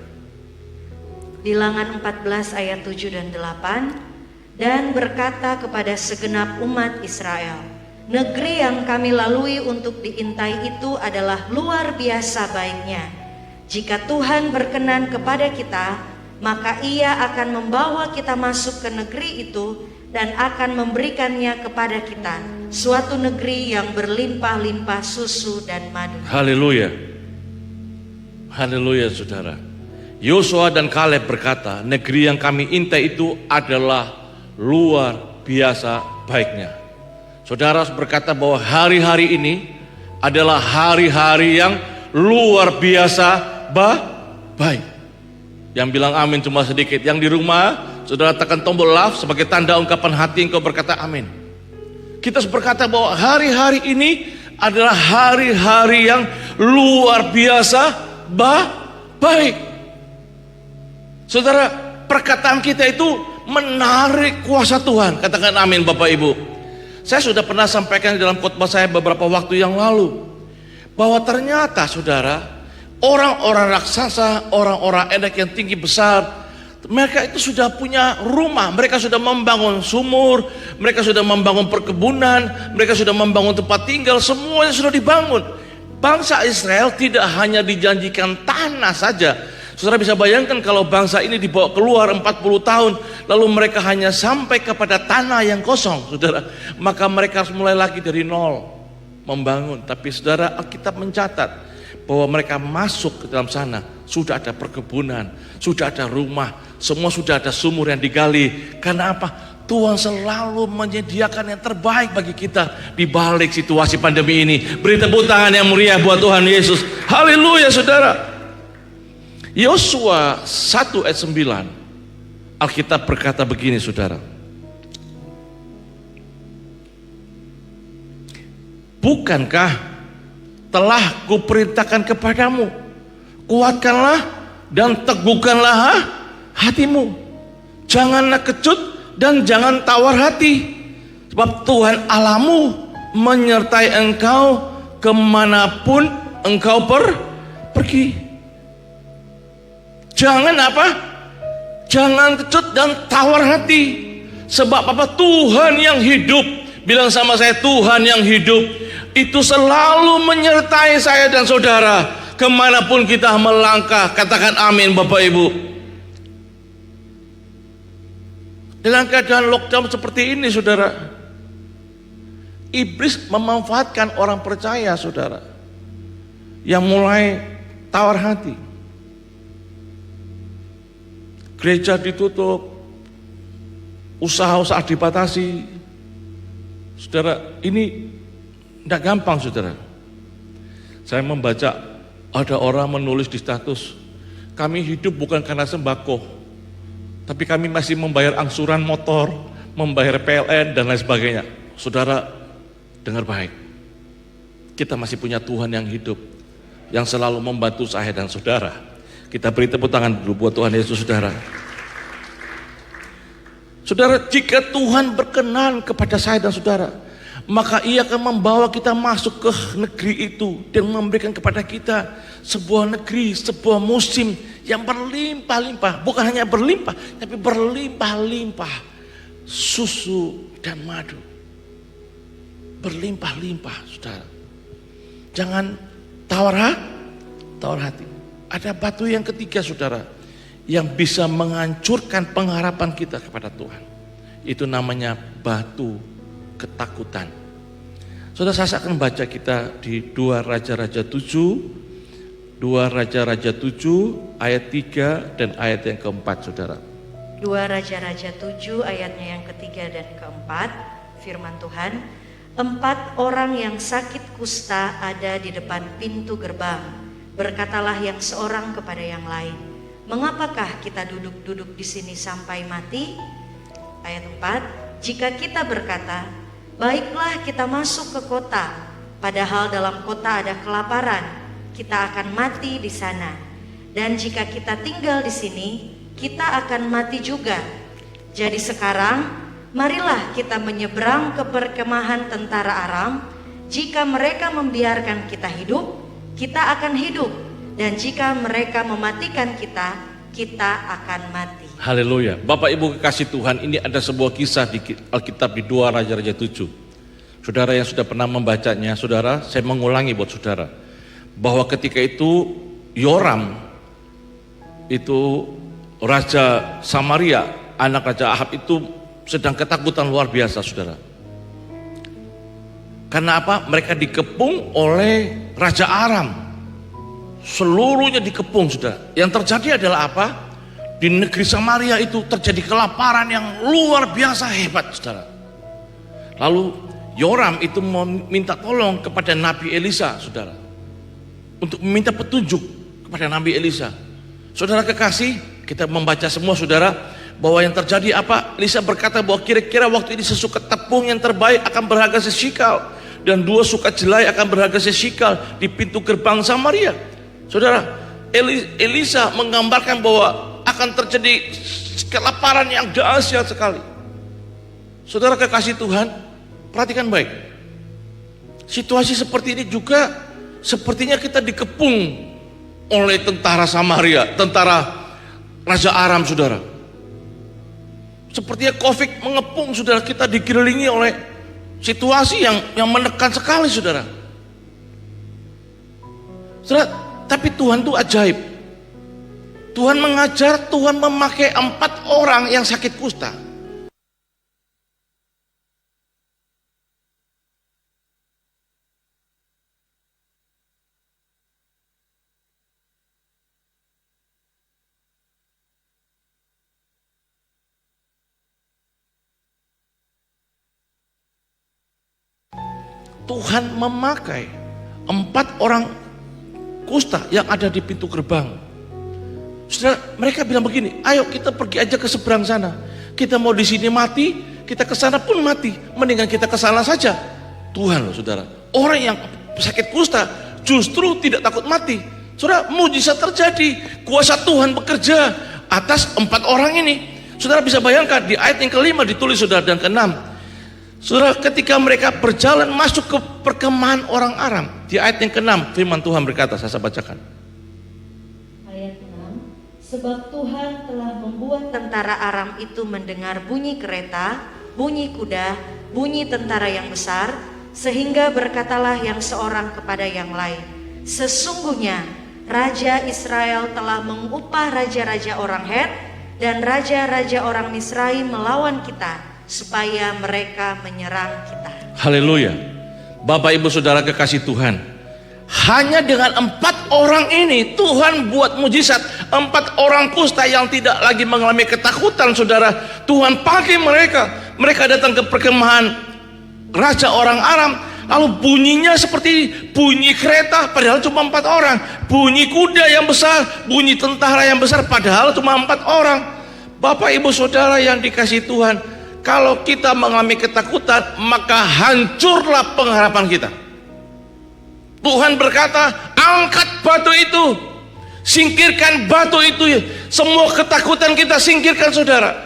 Bilangan 14 ayat 7 dan 8, dan berkata kepada segenap umat Israel, negeri yang kami lalui untuk diintai itu adalah luar biasa baiknya. Jika Tuhan berkenan kepada kita, maka ia akan membawa kita masuk ke negeri itu dan akan memberikannya kepada kita, suatu negeri yang berlimpah-limpah susu dan madu. Haleluya. Haleluya saudara. Yosua dan Kaleb berkata, negeri yang kami intai itu adalah luar biasa baiknya. Saudara berkata bahwa hari-hari ini adalah hari-hari yang luar biasa baik. Yang bilang amin cuma sedikit. Yang di rumah, saudara tekan tombol love sebagai tanda ungkapan hati engkau berkata amin. Kita berkata bahwa hari-hari ini adalah hari-hari yang luar biasa baik. Saudara, perkataan kita itu menarik kuasa Tuhan. Katakan amin Bapak Ibu. Saya sudah pernah sampaikan dalam khotbah saya beberapa waktu yang lalu, bahwa ternyata saudara, orang-orang raksasa, orang-orang enak yang tinggi besar, mereka itu sudah punya rumah, mereka sudah membangun sumur, mereka sudah membangun perkebunan, mereka sudah membangun tempat tinggal, semuanya sudah dibangun. Bangsa Israel tidak hanya dijanjikan tanah saja. Saudara bisa bayangkan kalau bangsa ini dibawa keluar 40 tahun lalu mereka hanya sampai kepada tanah yang kosong, saudara, maka mereka harus mulai lagi dari nol membangun. Tapi saudara, Alkitab mencatat bahwa mereka masuk ke dalam sana, sudah ada perkebunan, sudah ada rumah, semua sudah ada sumur yang digali. Karena apa? Tuhan selalu menyediakan yang terbaik bagi kita di balik situasi pandemi ini. Beri tepuk tangan yang meriah buat Tuhan Yesus. Haleluya, saudara. Yosua 1 ayat 9, Alkitab berkata begini, saudara. Bukankah telah kuperintahkan kepadamu, kuatkanlah dan teguhkanlah hatimu, janganlah kecut dan jangan tawar hati, sebab Tuhan Allahmu menyertai engkau kemanapun engkau pergi. Jangan apa? Jangan kecut dan tawar hati. Sebab apa? Tuhan yang hidup, bilang sama saya, Tuhan yang hidup itu selalu menyertai saya dan saudara kemanapun kita melangkah. Katakan amin, Bapak Ibu. Dalam keadaan lockdown seperti ini, saudara, iblis memanfaatkan orang percaya, saudara, yang mulai tawar hati. Gereja ditutup, usaha-usaha dibatasi. Saudara, ini tidak gampang, saudara. Saya membaca ada orang menulis di status, kami hidup bukan karena sembako, tapi kami masih membayar angsuran motor, membayar PLN dan lain sebagainya. Saudara, dengar baik. Kita masih punya Tuhan yang hidup, yang selalu membantu saya dan saudara. Kita beri tepuk tangan dulu buat Tuhan Yesus, saudara. Saudara, jika Tuhan berkenan kepada saya dan saudara, maka Ia akan membawa kita masuk ke negeri itu dan memberikan kepada kita sebuah negeri, sebuah musim yang berlimpah-limpah. Bukan hanya berlimpah, tapi berlimpah-limpah susu dan madu. Berlimpah-limpah, saudara. Jangan tawar hati. Ada batu yang ketiga, saudara, yang bisa menghancurkan pengharapan kita kepada Tuhan. Itu namanya batu ketakutan. Saudara, saya akan baca kita di 2 Raja-Raja 7, 2 Raja-Raja 7 ayat 3 dan ayat yang keempat, saudara. 2 Raja-Raja 7 ayatnya yang ketiga dan keempat, firman Tuhan. 4 orang yang sakit kusta ada di depan pintu gerbang. Berkatalah yang seorang kepada yang lain, mengapakah kita duduk-duduk di sini sampai mati? Ayat 4, jika kita berkata, baiklah kita masuk ke kota, padahal dalam kota ada kelaparan, kita akan mati di sana. Dan jika kita tinggal di sini, kita akan mati juga. Jadi sekarang, marilah kita menyeberang ke perkemahan tentara Aram. Jika mereka membiarkan kita hidup, kita akan hidup, dan jika mereka mematikan kita, kita akan mati. Haleluya. Bapak Ibu kekasih Tuhan, ini ada sebuah kisah di Alkitab di 2 Raja-Raja 7. Saudara yang sudah pernah membacanya, saudara, saya mengulangi buat saudara, bahwa ketika itu Yoram, itu Raja Samaria, anak Raja Ahab itu sedang ketakutan luar biasa, saudara. Karena apa? Mereka dikepung oleh Raja Aram. Seluruhnya dikepung, saudara. Yang terjadi adalah apa? Di negeri Samaria itu terjadi kelaparan yang luar biasa hebat, saudara. Lalu Yoram itu meminta tolong kepada Nabi Elisa, saudara, untuk meminta petunjuk kepada Nabi Elisa. Saudara kekasih, kita membaca semua, saudara, bahwa yang terjadi apa? Elisa berkata bahwa kira-kira waktu ini sesukat tepung yang terbaik akan berharga sesikal, dan 2 sukat jelai akan berharga sesikal di pintu gerbang Samaria. Saudara, Elisa menggambarkan bahwa akan terjadi kelaparan yang dahsyat sekali. Saudara kekasih Tuhan, perhatikan baik. Situasi seperti ini juga sepertinya kita dikepung oleh tentara Samaria, tentara Raja Aram, saudara. Sepertinya COVID mengepung, saudara, kita dikelilingi oleh situasi yang menekan sekali, saudara. Saudara, tapi Tuhan itu ajaib. Tuhan mengajar, Tuhan memakai 4 orang yang sakit kusta. Tuhan memakai 4 orang kusta yang ada di pintu gerbang. Saudara, mereka bilang begini, ayo kita pergi aja ke seberang sana. Kita mau di sini mati, kita ke sana pun mati. Mendingan kita ke sana saja. Tuhan loh saudara, orang yang sakit kusta justru tidak takut mati. Saudara, mujizat terjadi, kuasa Tuhan bekerja atas 4 orang ini. Saudara bisa bayangkan di ayat yang ke-5 ditulis saudara, dan ke-6. Saudara, ketika mereka berjalan masuk ke perkemahan orang Aram, di ayat yang ke-6 firman Tuhan berkata, saya bacakan. Ayat 6, sebab Tuhan telah membuat tentara Aram itu mendengar bunyi kereta, bunyi kuda, bunyi tentara yang besar, sehingga berkatalah yang seorang kepada yang lain, sesungguhnya Raja Israel telah mengupah raja-raja orang Het dan raja-raja orang Misraim melawan kita, supaya mereka menyerang kita. Haleluya. Bapak ibu saudara kekasih Tuhan, hanya dengan 4 orang ini Tuhan buat mujizat. 4 orang kusta yang tidak lagi mengalami ketakutan saudara, Tuhan pakai mereka. Mereka datang ke perkemahan raja orang Aram, lalu bunyinya seperti bunyi kereta padahal cuma 4 orang, bunyi kuda yang besar, bunyi tentara yang besar padahal cuma 4 orang. Bapak ibu saudara yang dikasih Tuhan, kalau kita mengalami ketakutan, maka hancurlah pengharapan kita. Tuhan berkata, angkat batu itu, singkirkan batu itu, semua ketakutan kita singkirkan saudara.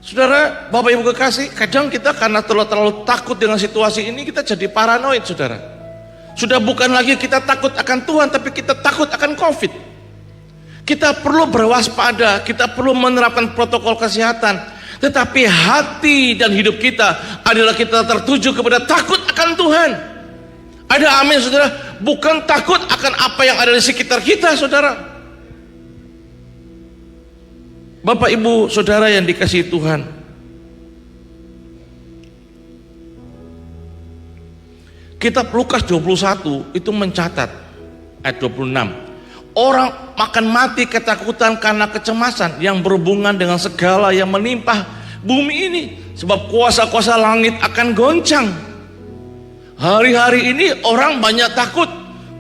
Saudara, Bapak Ibu kekasih, kadang kita karena terlalu takut dengan situasi ini, kita jadi paranoid saudara. Sudah bukan lagi kita takut akan Tuhan, tapi kita takut akan COVID. Kita perlu berwaspada, kita perlu menerapkan protokol kesehatan. Tetapi hati dan hidup kita adalah kita tertuju kepada takut akan Tuhan. Ada amin saudara, bukan takut akan apa yang ada di sekitar kita saudara. Bapak ibu saudara yang dikasihi Tuhan, kitab Lukas 21 itu mencatat ayat 26, orang akan mati ketakutan karena kecemasan yang berhubungan dengan segala yang menimpa bumi ini, sebab kuasa-kuasa langit akan goncang. Hari-hari ini orang banyak takut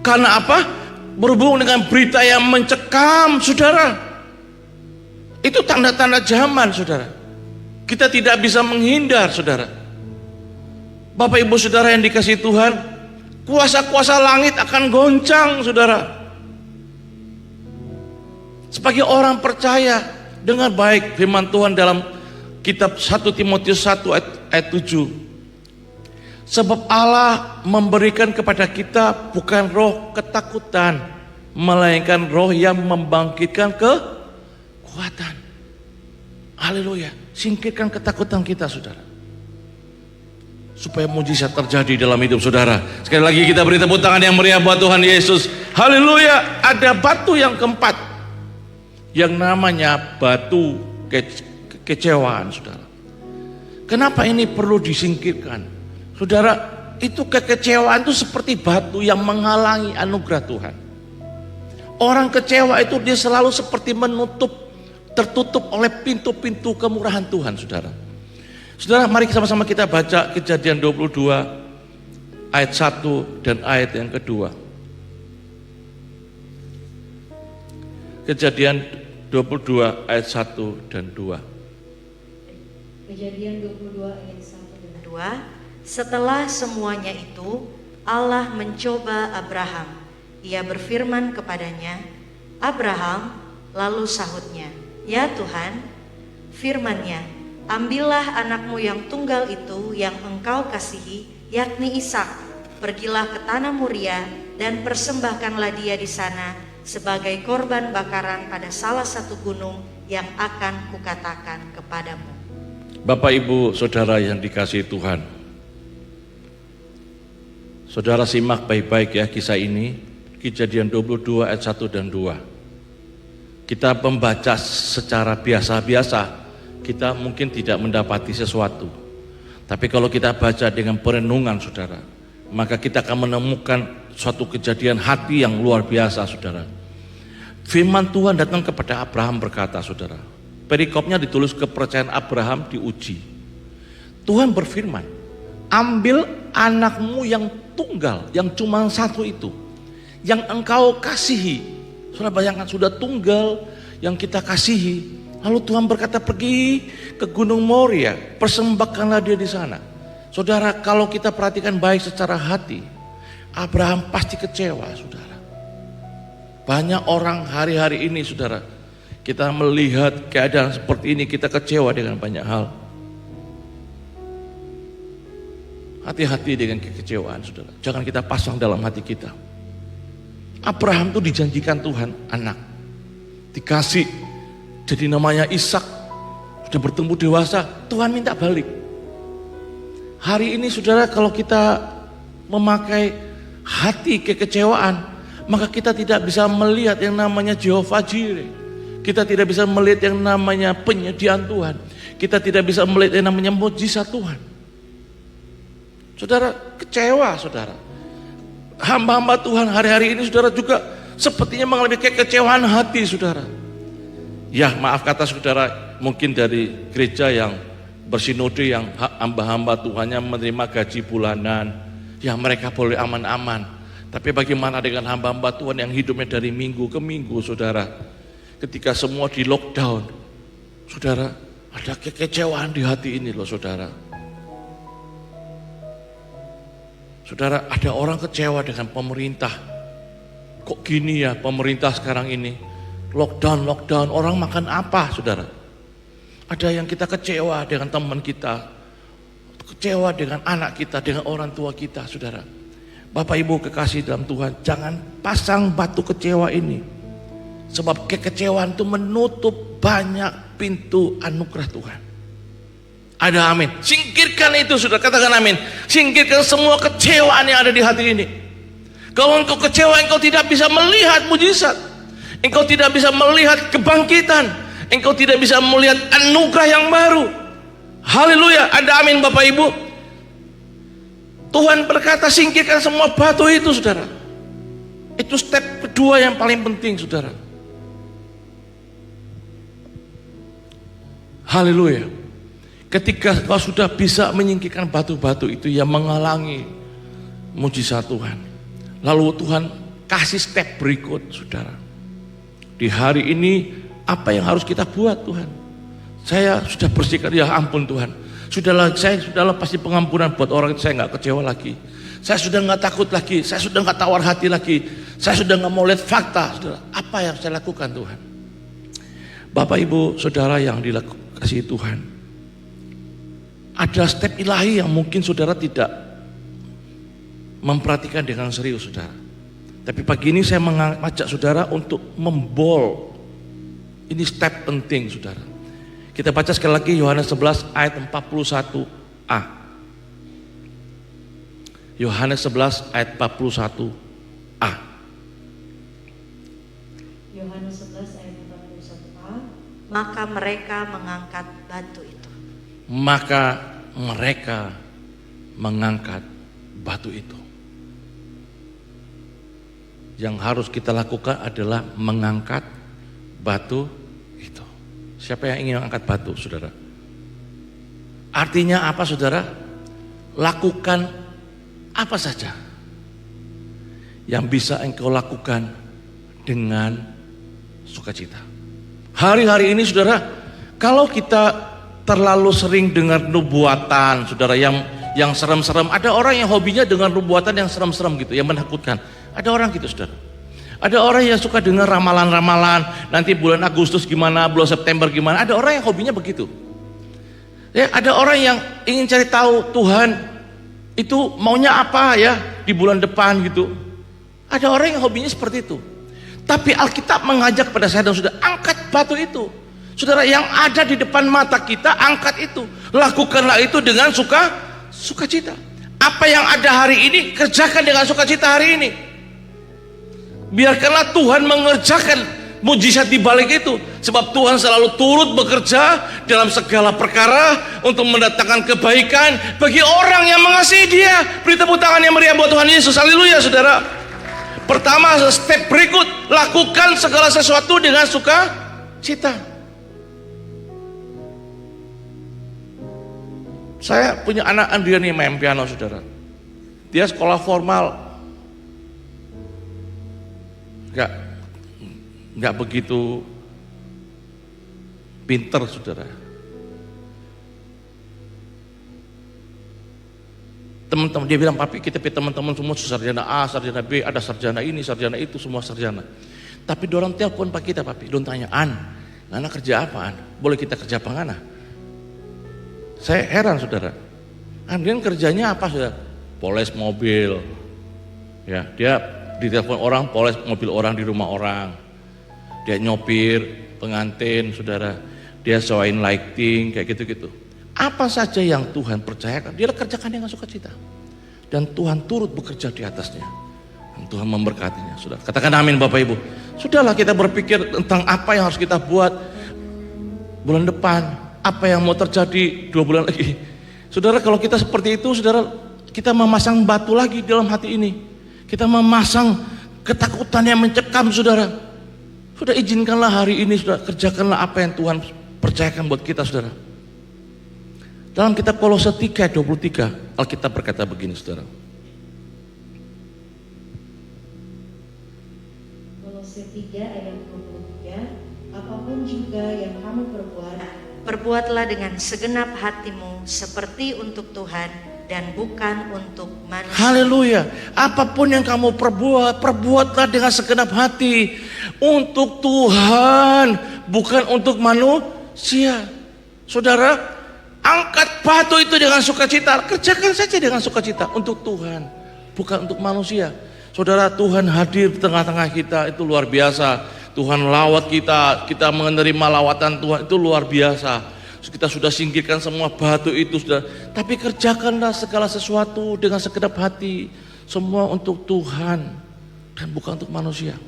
karena apa? Berhubung dengan berita yang mencekam saudara. Itu tanda-tanda zaman saudara. Kita tidak bisa menghindar saudara. Bapak ibu saudara yang dikasihi Tuhan, kuasa-kuasa langit akan goncang saudara. Sebagai orang percaya, dengar baik firman Tuhan dalam kitab 1 Timotius 1 ayat 7. Sebab Allah memberikan kepada kita bukan roh ketakutan, melainkan roh yang membangkitkan kekuatan. Haleluya. Singkirkan ketakutan kita saudara, supaya mujizat terjadi dalam hidup saudara. Sekali lagi kita beri tepuk tangan yang meriah buat Tuhan Yesus. Haleluya. Ada batu yang keempat, yang namanya batu kekecewaan saudara. Kenapa ini perlu disingkirkan? Saudara, itu kekecewaan itu seperti batu yang menghalangi anugerah Tuhan. Orang kecewa itu dia selalu seperti tertutup oleh pintu-pintu kemurahan Tuhan saudara. Saudara, mari sama-sama kita baca Kejadian 22 ayat 1 dan ayat yang kedua. Kejadian 22 ayat 1 dan 2. Kejadian 22 ayat 1 dan 2. Setelah semuanya itu, Allah mencoba Abraham. Ia berfirman kepadanya, Abraham, lalu sahutnya, ya Tuhan. Firman-Nya, ambillah anakmu yang tunggal itu yang engkau kasihi, yakni Ishak. Pergilah ke tanah Moria dan persembahkanlah dia di sana sebagai korban bakaran pada salah satu gunung yang akan kukatakan kepadamu. Bapak ibu saudara yang dikasihi Tuhan, saudara simak baik-baik ya kisah ini. Kejadian 22 ayat 1 dan 2. kita membaca secara biasa-biasa, kita mungkin tidak mendapati sesuatu. Tapi kalau kita baca dengan perenungan saudara, maka kita akan menemukan suatu kejadian hati yang luar biasa saudara. Firman Tuhan datang kepada Abraham berkata saudara, perikopnya ditulis kepercayaan Abraham diuji. Tuhan berfirman, ambil anakmu yang tunggal, yang cuma satu itu, yang engkau kasihi. Saudara bayangkan, sudah tunggal yang kita kasihi. Lalu Tuhan berkata, pergi ke Gunung Moria, persembahkanlah dia di sana. Saudara, kalau kita perhatikan baik secara hati, Abraham pasti kecewa saudara. Banyak orang hari-hari ini saudara, kita melihat keadaan seperti ini, kita kecewa dengan banyak hal. Hati-hati dengan kekecewaan saudara, jangan kita pasang dalam hati kita. Abraham itu dijanjikan Tuhan anak, dikasih, jadi namanya Ishak, sudah bertumbuh dewasa, Tuhan minta balik. Hari ini saudara, kalau kita memakai hati kekecewaan, maka kita tidak bisa melihat yang namanya Jehovah Jireh. Kita tidak bisa melihat yang namanya penyediaan Tuhan. Kita tidak bisa melihat yang namanya mukjizat Tuhan. Saudara, kecewa saudara. Hamba-hamba Tuhan hari-hari ini saudara juga sepertinya mengalami kekecewaan hati saudara. Ya maaf kata saudara, mungkin dari gereja yang bersinode, yang hamba-hamba Tuhannya menerima gaji bulanan, ya mereka boleh aman-aman. Tapi bagaimana dengan hamba-hamba Tuhan yang hidupnya dari minggu ke minggu saudara, ketika semua di lockdown saudara, ada kekecewaan di hati ini loh saudara. Saudara, ada orang kecewa dengan pemerintah. Kok gini ya pemerintah sekarang ini, lockdown, orang makan apa saudara? Ada yang kita kecewa dengan teman kita, kecewa dengan anak kita, dengan orang tua kita saudara. Bapak Ibu kekasih dalam Tuhan, jangan pasang batu kecewa ini. Sebab kekecewaan itu menutup banyak pintu anugerah Tuhan. Ada amin. Singkirkan itu sudah, katakan amin. Singkirkan semua kecewaan yang ada di hati ini. Kalau engkau kecewa, engkau tidak bisa melihat mujizat. Engkau tidak bisa melihat kebangkitan. Engkau tidak bisa melihat anugerah yang baru. Haleluya, ada amin Bapak Ibu. Tuhan berkata singkirkan semua batu itu saudara. Itu step kedua yang paling penting saudara. Haleluya. Ketika kau sudah bisa menyingkirkan batu-batu itu yang menghalangi mujizat Tuhan, lalu Tuhan kasih step berikut saudara. Di hari ini apa yang harus kita buat Tuhan? Saya sudah bersihkan, ya ampun Tuhan, saya sudah pasti pengampunan buat orang itu, saya nggak kecewa lagi, saya sudah nggak takut lagi, saya sudah nggak tawar hati lagi, saya sudah nggak mau lihat fakta saudara. Apa yang saya lakukan Tuhan? Bapak Ibu saudara yang dikasihi Tuhan, ada step ilahi yang mungkin saudara tidak memperhatikan dengan serius saudara. Tapi pagi ini saya mengajak saudara untuk membol. Ini step penting saudara. Kita baca sekali lagi Yohanes 11 ayat 41a. Yohanes 11 ayat 41a. Yohanes 11 ayat 41a. Maka mereka mengangkat batu itu. Maka mereka mengangkat batu itu. Yang harus kita lakukan adalah mengangkat batu itu. Siapa yang ingin mengangkat batu saudara? Artinya apa saudara? Lakukan apa saja yang bisa engkau lakukan dengan sukacita. Hari-hari ini saudara, kalau kita terlalu sering dengar nubuatan saudara yang serem-serem. Ada orang yang hobinya dengar nubuatan yang serem-serem gitu, yang menakutkan. Ada orang gitu saudara. Ada orang yang suka dengar ramalan-ramalan, nanti bulan Agustus gimana, bulan September gimana. Ada orang yang hobinya begitu. Ya, ada orang yang ingin cari tahu Tuhan itu maunya apa ya di bulan depan gitu. Ada orang yang hobinya seperti itu. Tapi Alkitab mengajak pada saya dan saudara, angkat batu itu. Saudara, yang ada di depan mata kita, angkat itu. Lakukanlah itu dengan sukacita. Apa yang ada hari ini, kerjakan dengan sukacita hari ini. Biarkanlah Tuhan mengerjakan mujizat di balik itu. Sebab Tuhan selalu turut bekerja dalam segala perkara untuk mendatangkan kebaikan bagi orang yang mengasihi Dia. Beri tepuk tangan yang meriah buat Tuhan Yesus. Haleluya, saudara. Pertama, step berikut, lakukan segala sesuatu dengan sukacita. Saya punya anak Andriani main piano, saudara. Dia sekolah formal, nggak begitu pinter, saudara. Teman-teman dia bilang, papi kita teman-teman semua sarjana A, sarjana B, ada sarjana ini, sarjana itu, semua sarjana. Tapi dorang telepon pak kita, papi, don tanya, anak kerja apa, boleh kita kerja apa ngana? Saya heran, saudara. Andrian kerjanya apa, saudara? Poles mobil. Ya, dia ditelepon orang, poles mobil orang di rumah orang. Dia nyopir, pengantin, saudara. Dia sewain lighting, kayak gitu-gitu. Apa saja yang Tuhan percayakan, dia kerjakan dengan sukacita. Dan Tuhan turut bekerja di atasnya. Dan Tuhan memberkatinya, saudara. Katakan amin, Bapak Ibu. Sudahlah kita berpikir tentang apa yang harus kita buat bulan depan, apa yang mau terjadi 2 bulan lagi. Saudara, kalau kita seperti itu, saudara, kita memasang batu lagi dalam hati ini. Kita memasang ketakutan yang mencekam, saudara. Sudah izinkanlah hari ini, saudara, kerjakanlah apa yang Tuhan percayakan buat kita, saudara. Dalam kitab Kolose 3 ayat 23, Alkitab berkata begini, saudara. Kolose 3 ayat 23, apapun juga yang kamu perbuat, perbuatlah dengan segenap hatimu seperti untuk Tuhan dan bukan untuk manusia. Haleluya. Apapun yang kamu perbuat, perbuatlah dengan segenap hati untuk Tuhan, bukan untuk manusia. Saudara, angkat batu itu dengan sukacita, kerjakan saja dengan sukacita untuk Tuhan, bukan untuk manusia. Saudara, Tuhan hadir di tengah-tengah kita, itu luar biasa. Tuhan lawat kita, kita menerima lawatan Tuhan, itu luar biasa. Kita sudah singkirkan semua batu itu, saudara. Tapi kerjakanlah segala sesuatu dengan segenap hati, semua untuk Tuhan dan bukan untuk manusia.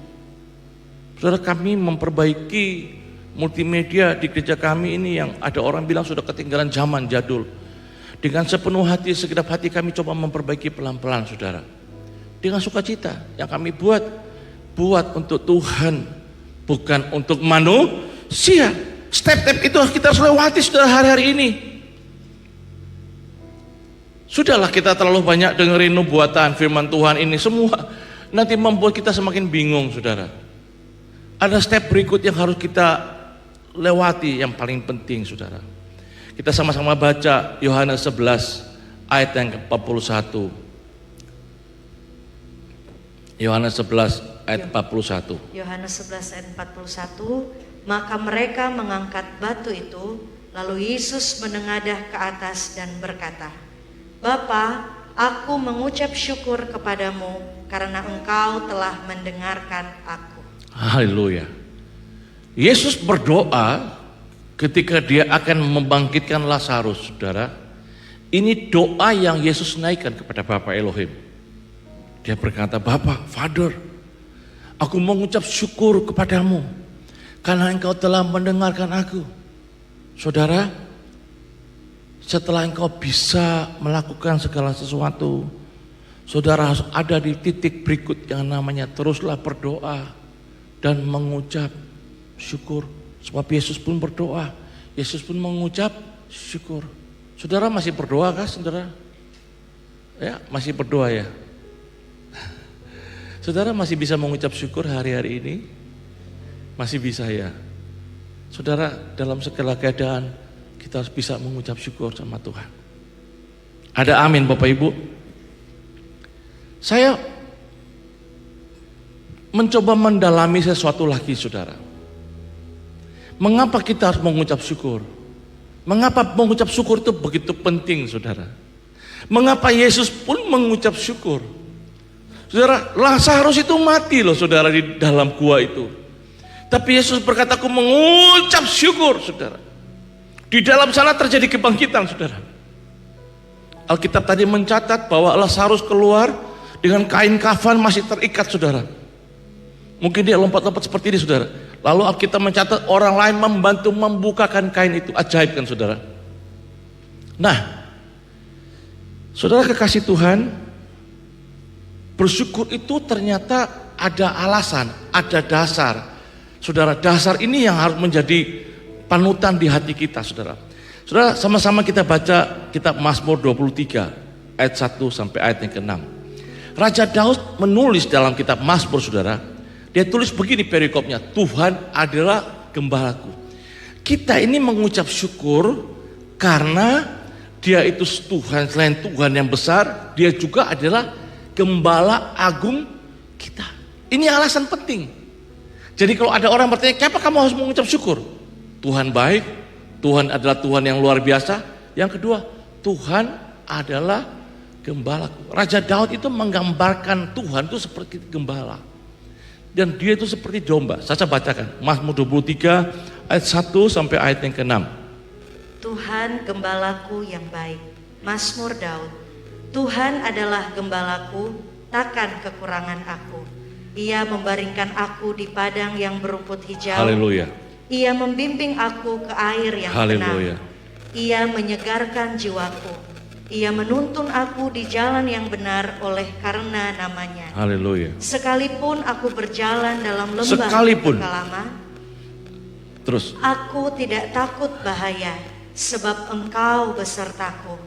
Saudara, kami memperbaiki multimedia di gereja kami ini yang ada orang bilang sudah ketinggalan zaman jadul. Dengan sepenuh hati, segenap hati kami coba memperbaiki pelan-pelan, saudara. Dengan sukacita yang kami buat untuk Tuhan, bukan untuk manusia. Step-step itu kita harus lewati, saudara, hari-hari ini. Sudahlah kita terlalu banyak dengerin nubuatan firman Tuhan ini semua, nanti membuat kita semakin bingung, saudara. Ada step berikut yang harus kita lewati, yang paling penting, saudara. Kita sama-sama baca Yohanes 11 ayat yang ke-41. Yohanes 11 ayat 41. Yohanes 11 ayat 41, maka mereka mengangkat batu itu, lalu Yesus menengadah ke atas dan berkata, Bapa, aku mengucap syukur kepadamu karena Engkau telah mendengarkan aku. Haleluya. Yesus berdoa ketika dia akan membangkitkan Lazarus, saudara. Ini doa yang Yesus naikkan kepada Bapa Elohim. Dia berkata, Bapa, Father, aku mengucap syukur kepadamu karena Engkau telah mendengarkan aku. Saudara, setelah engkau bisa melakukan segala sesuatu, saudara harus ada di titik berikut yang namanya teruslah berdoa dan mengucap syukur. Sebab Yesus pun berdoa, Yesus pun mengucap syukur. Saudara masih berdoa kah, saudara? Ya, masih berdoa ya. Saudara masih bisa mengucap syukur hari-hari ini? Masih bisa ya. Saudara, dalam segala keadaan kita harus bisa mengucap syukur sama Tuhan. Ada amin, Bapak Ibu? Saya mencoba mendalami sesuatu lagi, saudara. Mengapa kita harus mengucap syukur? Mengapa mengucap syukur itu begitu penting, saudara? Mengapa Yesus pun mengucap syukur? Saudara, Lazarus itu mati loh, saudara, di dalam gua itu. Tapi Yesus berkata, aku mengucap syukur, saudara. Di dalam sana terjadi kebangkitan, saudara. Alkitab tadi mencatat bahwa Lazarus keluar dengan kain kafan masih terikat, saudara. Mungkin dia lompat-lompat seperti ini, saudara. Lalu Alkitab mencatat orang lain membantu membukakan kain itu. Ajaib kan saudara? Nah, saudara kekasih Tuhan, bersyukur itu ternyata ada alasan, ada dasar. Saudara, dasar ini yang harus menjadi panutan di hati kita, saudara. Saudara, sama-sama kita baca kitab Mazmur 23 ayat 1 sampai ayat yang ke-6. Raja Daud menulis dalam kitab Mazmur, saudara. Dia tulis begini perikopnya, Tuhan adalah gembalaku. Kita ini mengucap syukur karena dia itu Tuhan, selain Tuhan yang besar, dia juga adalah gembala agung kita. Ini alasan penting. Jadi kalau ada orang bertanya, kenapa kamu harus mengucap syukur? Tuhan baik, Tuhan adalah Tuhan yang luar biasa. Yang kedua, Tuhan adalah gembalaku. Raja Daud itu menggambarkan Tuhan itu seperti gembala. Dan dia itu seperti domba. Saya bacakan, Mazmur 23 ayat 1 sampai ayat yang ke-6. Tuhan gembalaku yang baik. Mazmur Daud. Tuhan adalah gembalaku, takkan kekurangan aku. Ia membaringkan aku di padang yang berumput hijau. Haleluya. Ia membimbing aku ke air yang Haleluya. tenang. Ia menyegarkan jiwaku. Ia menuntun aku di jalan yang benar oleh karena namanya. Haleluya. Sekalipun aku berjalan dalam lembah Sekalipun. kekalama, Terus. aku tidak takut bahaya, sebab Engkau besertaku.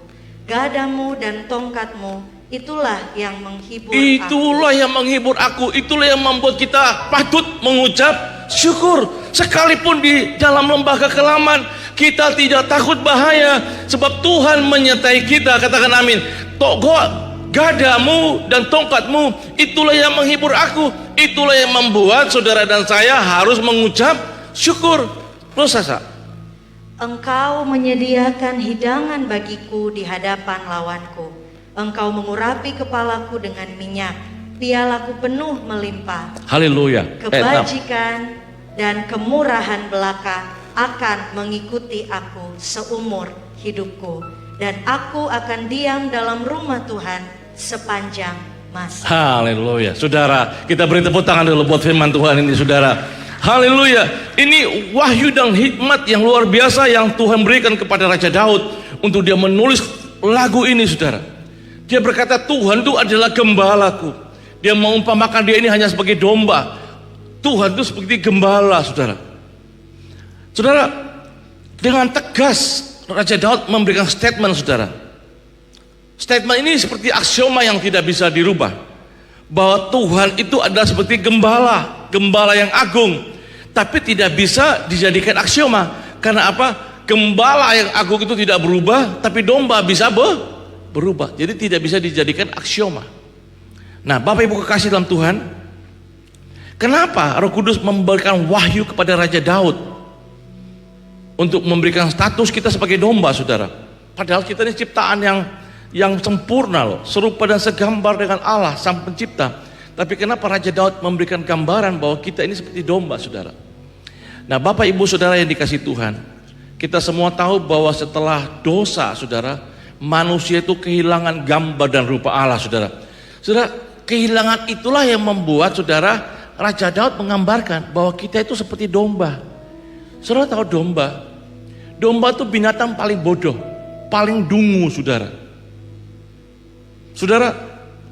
Gadamu dan tongkatmu, itulah yang menghibur aku. Itulah yang menghibur aku. Itulah yang membuat kita patut mengucap syukur. Sekalipun di dalam lembah kekelaman, kita tidak takut bahaya, sebab Tuhan menyertai kita. Katakan amin. Gadamu dan tongkatmu, itulah yang menghibur aku. Itulah yang membuat saudara dan saya harus mengucap syukur. Terus Sasa, Engkau menyediakan hidangan bagiku di hadapan lawanku. Engkau mengurapi kepalaku dengan minyak, pialaku penuh melimpah. haleluya. Kebajikan dan kemurahan belaka akan mengikuti aku seumur hidupku, dan aku akan diam dalam rumah Tuhan sepanjang masa. Haleluya. Saudara, kita beri tepuk tangan dulu buat firman Tuhan ini, saudara. Haleluya. Ini wahyu dan hikmat yang luar biasa yang Tuhan berikan kepada Raja Daud untuk dia menulis lagu ini, saudara. Dia berkata, Tuhan itu adalah gembalaku. Dia mengumpamakan dia ini hanya sebagai domba. Tuhan itu seperti gembala, saudara. Saudara, dengan tegas Raja Daud memberikan statement, saudara. Statement ini seperti aksioma yang tidak bisa dirubah, bahwa Tuhan itu adalah seperti gembala, gembala yang agung. Tapi tidak bisa dijadikan aksioma. Karena apa? Gembala yang agung itu tidak berubah, tapi domba bisa berubah. Jadi tidak bisa dijadikan aksioma. Nah, Bapak Ibu kekasih dalam Tuhan, kenapa Roh Kudus memberikan wahyu kepada Raja Daud untuk memberikan status kita sebagai domba, saudara? Padahal kita ini ciptaan yang sempurna loh, serupa dan segambar dengan Allah Sang Pencipta. Tapi kenapa Raja Daud memberikan gambaran bahwa kita ini seperti domba, saudara? Nah, Bapak Ibu saudara yang dikasih Tuhan, kita semua tahu bahwa setelah dosa, saudara, manusia itu kehilangan gambar dan rupa Allah, saudara. Saudara, kehilangan itulah yang membuat, saudara, Raja Daud menggambarkan bahwa kita itu seperti domba. Saudara tahu domba? Domba itu binatang paling bodoh, paling dungu, saudara. Saudara,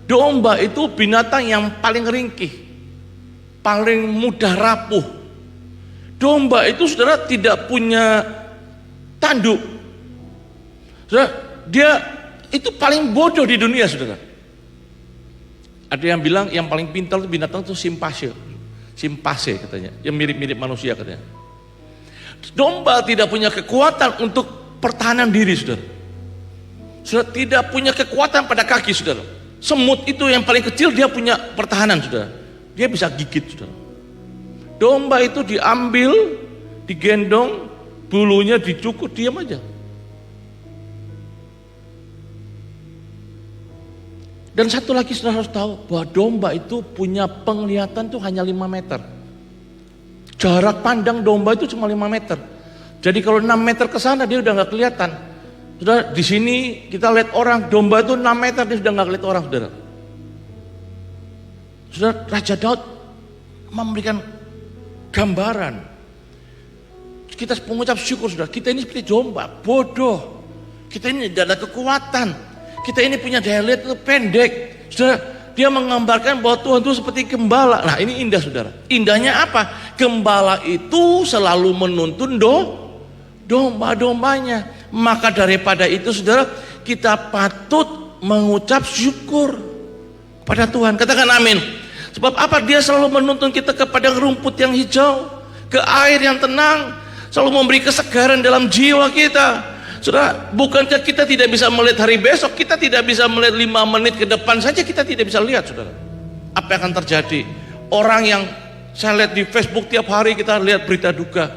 domba itu binatang yang paling ringkih, paling mudah rapuh. Domba itu, saudara, tidak punya tanduk. Saudara, dia itu paling bodoh di dunia, saudara. Ada yang bilang yang paling pintar itu binatang itu simpase katanya, yang mirip-mirip manusia katanya. Domba tidak punya kekuatan untuk pertahanan diri, saudara. Saudara, tidak punya kekuatan pada kaki, saudara. Semut itu yang paling kecil dia punya pertahanan, saudara. Dia bisa gigit, saudara. Domba itu diambil, digendong, bulunya dicukur, diam aja. Dan satu lagi saudara harus tahu bahwa domba itu punya penglihatan tuh hanya 5 meter. Jarak pandang domba itu cuma 5 meter. Jadi kalau 6 meter ke sana dia udah nggak kelihatan. Saudara, di sini kita lihat orang, domba itu 6 meter dia sudah nggak lihat orang, saudara. Saudara, Raja Daud memberikan gambaran. Kita mengucap syukur, saudara. Kita ini seperti domba, bodoh. Kita ini tidak ada kekuatan. Kita ini punya daya lihat itu pendek. Saudara, dia menggambarkan bahwa Tuhan itu seperti gembala. Nah, ini indah, saudara. Indahnya apa? Gembala itu selalu menuntun domba-dombanya. Maka daripada itu, saudara, kita patut mengucap syukur pada Tuhan. Katakan amin. Sebab apa? Dia selalu menuntun kita kepada rumput yang hijau, ke air yang tenang, selalu memberi kesegaran dalam jiwa kita. Saudara, bukankah kita tidak bisa melihat hari besok? Kita tidak bisa melihat 5 menit ke depan saja, kita tidak bisa lihat, saudara, apa yang akan terjadi. Orang yang saya lihat di Facebook tiap hari, kita lihat berita duka.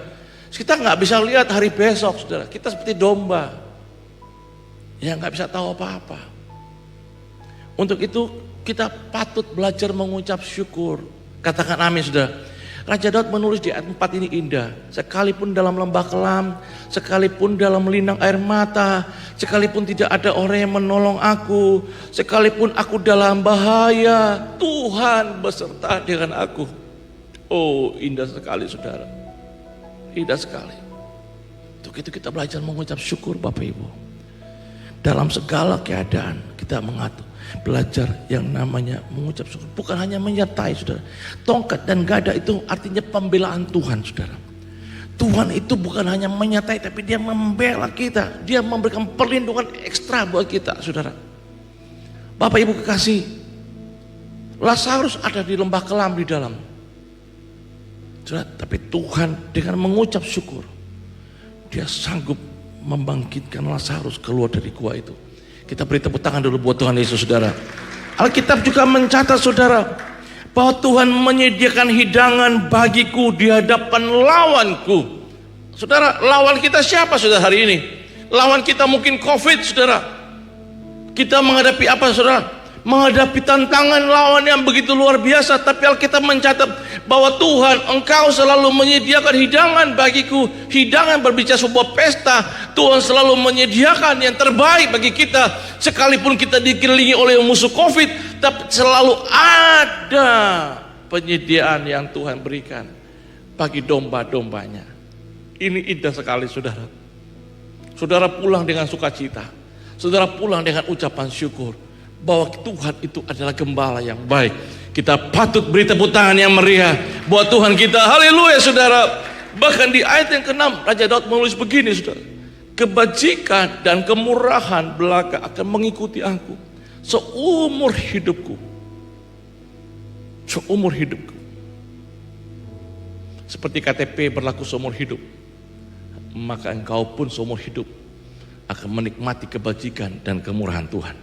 Kita nggak bisa lihat hari besok, saudara. Kita seperti domba yang nggak bisa tahu apa-apa. Untuk itu kita patut belajar mengucap syukur. Katakan amin, saudara. Raja Daud menulis di ayat 4 ini indah. Sekalipun dalam lembah kelam, sekalipun dalam linang air mata, sekalipun tidak ada orang yang menolong aku, sekalipun aku dalam bahaya, Tuhan beserta dengan aku. Oh, indah sekali, saudara. Indah sekali. Untuk itu kita belajar mengucap syukur, Bapak Ibu. Dalam segala keadaan kita belajar yang namanya mengucap syukur. Bukan hanya menyertai, saudara. Tongkat dan gada itu artinya pembelaan Tuhan, saudara. Tuhan itu bukan hanya menyertai, tapi dia membela kita. Dia memberikan perlindungan ekstra buat kita, saudara. Bapak Ibu kekasih, Lazarus ada di lembah kelam di dalam, saudara. Tapi Tuhan dengan mengucap syukur, dia sanggup membangkitkan Lazarus keluar dari gua itu. Kita beri tepuk tangan dulu buat Tuhan Yesus, saudara. Alkitab juga mencatat, saudara, bahwa Tuhan menyediakan hidangan bagiku di hadapan lawanku. Saudara, lawan kita siapa, saudara, hari ini? Lawan kita mungkin COVID, saudara. Kita menghadapi apa, saudara? Menghadapi tantangan lawan yang begitu luar biasa. Tapi Alkitab mencatat bahwa Tuhan, Engkau selalu menyediakan hidangan bagiku. Hidangan berbicara sebuah pesta. Tuhan selalu menyediakan yang terbaik bagi kita. Sekalipun kita dikelilingi oleh musuh COVID, tapi selalu ada penyediaan yang Tuhan berikan bagi domba-dombanya. Ini indah sekali, saudara. Saudara pulang dengan sukacita. Saudara pulang dengan ucapan syukur bahwa Tuhan itu adalah gembala yang baik. Kita patut beri tepuk tangan yang meriah buat Tuhan kita. Haleluya, saudara. Bahkan di ayat yang ke-6 Raja Daud menulis begini, saudara. Kebajikan dan kemurahan belaka akan mengikuti aku seumur hidupku. Seumur hidupku. Seperti KTP berlaku seumur hidup, maka engkau pun seumur hidup akan menikmati kebajikan dan kemurahan Tuhan.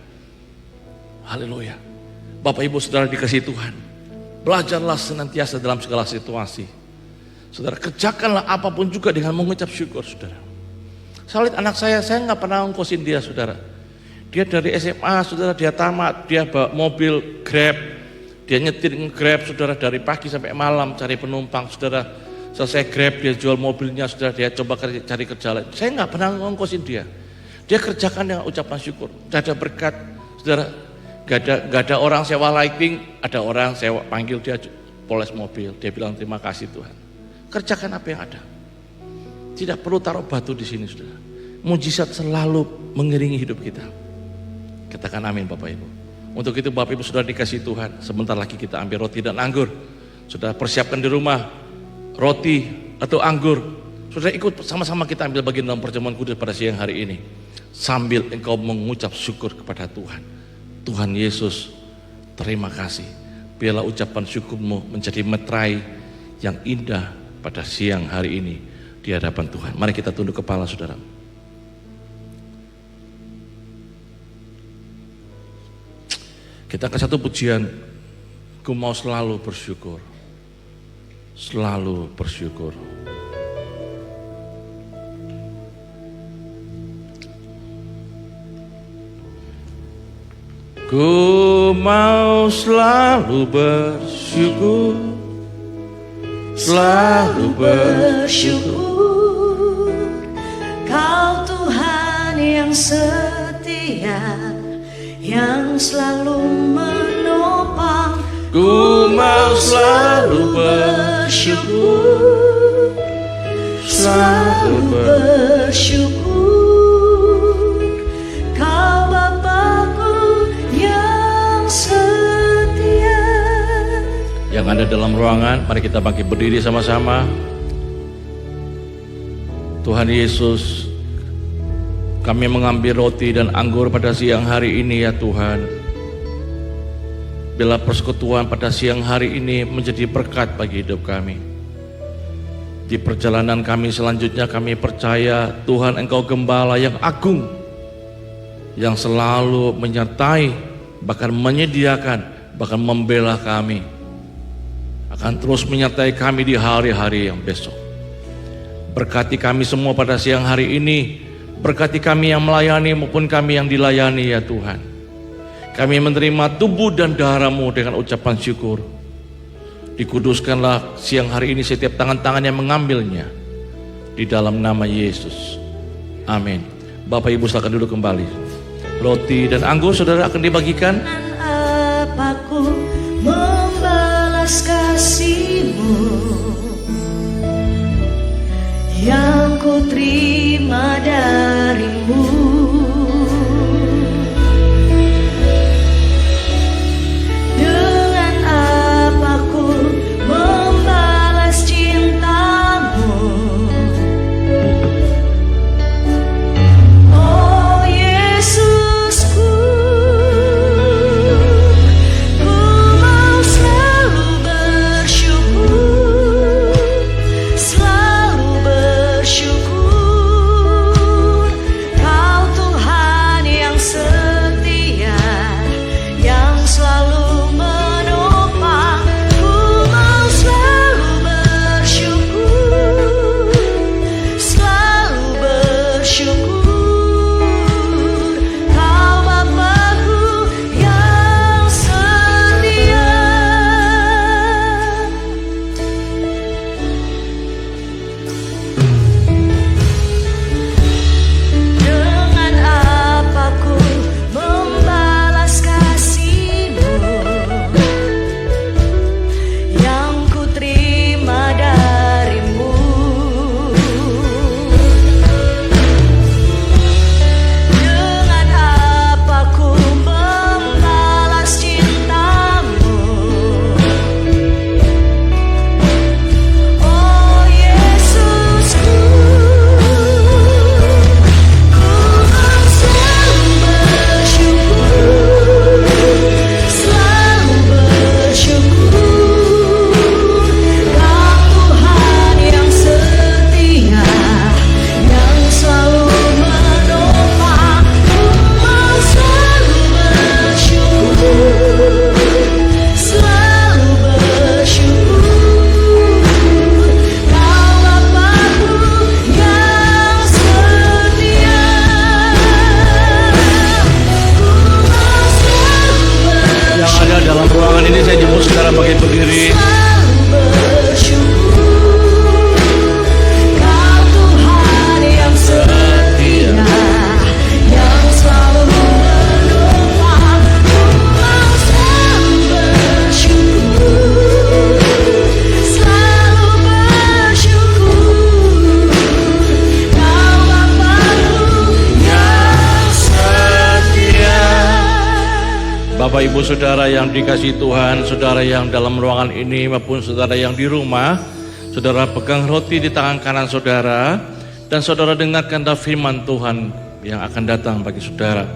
Haleluya. Bapak Ibu saudara dikasihi Tuhan, belajarlah senantiasa dalam segala situasi. Saudara, kerjakanlah apapun juga dengan mengucap syukur, saudara. Saya lihat anak saya nggak pernah ngongkosin dia, saudara. Dia dari SMA, saudara, dia tamat, dia bawa mobil Grab, dia nyetir Grab, saudara, dari pagi sampai malam cari penumpang, saudara. Selesai Grab, dia jual mobilnya, saudara, dia coba cari kerja lain. Saya nggak pernah ngongkosin dia. Dia kerjakan dengan ucapan syukur. Tidak ada berkat, saudara. Gak ada orang sewa lighting, ada orang sewa panggil dia poles mobil. Dia bilang terima kasih Tuhan. Kerjakan apa yang ada. Tidak perlu taruh batu di sini, saudara. Mujizat selalu mengiringi hidup kita. Katakan amin, Bapak Ibu. Untuk itu Bapak Ibu saudara dikasih Tuhan, sebentar lagi kita ambil roti dan anggur. Saudara persiapkan di rumah roti atau anggur. Saudara ikut sama-sama kita ambil bagian dalam perjamuan kudus pada siang hari ini. Sambil engkau mengucap syukur kepada Tuhan. Tuhan Yesus, terima kasih. Biarlah ucapan syukurmu menjadi meterai yang indah pada siang hari ini di hadapan Tuhan. Mari kita tunduk kepala, saudara. Kita ke satu pujian. Ku mau selalu bersyukur. Selalu bersyukur. Ku mau selalu bersyukur, selalu bersyukur. Kau Tuhan yang setia, yang selalu menopang. Ku mau selalu bersyukur, bersyukur, selalu bersyukur. Kau Bapa-Ku yang setia. Yang ada dalam ruangan, mari kita bangkit berdiri sama-sama. Tuhan Yesus, kami mengambil roti dan anggur pada siang hari ini ya Tuhan. Bila persekutuan pada siang hari ini menjadi berkat bagi hidup kami. Di perjalanan kami selanjutnya kami percaya Tuhan Engkau Gembala yang agung, yang selalu menyertai, bahkan menyediakan, bahkan membela kami, akan terus menyertai kami di hari-hari yang besok. Berkati kami semua pada siang hari ini, berkati kami yang melayani maupun kami yang dilayani ya Tuhan. Kami menerima tubuh dan darah-Mu dengan ucapan syukur. Dikuduskanlah siang hari ini setiap tangan-tangan yang mengambilnya. Di dalam nama Yesus. Amin. Bapak Ibu silakan duduk kembali. Roti dan anggur saudara akan dibagikan. Apaku membalas kasih-Mu yang ku terima dari-Mu. Bapak Ibu Saudara yang dikasihi Tuhan, saudara yang dalam ruangan ini maupun saudara yang di rumah, saudara pegang roti di tangan kanan saudara dan saudara dengarkanlah firman Tuhan yang akan datang bagi saudara.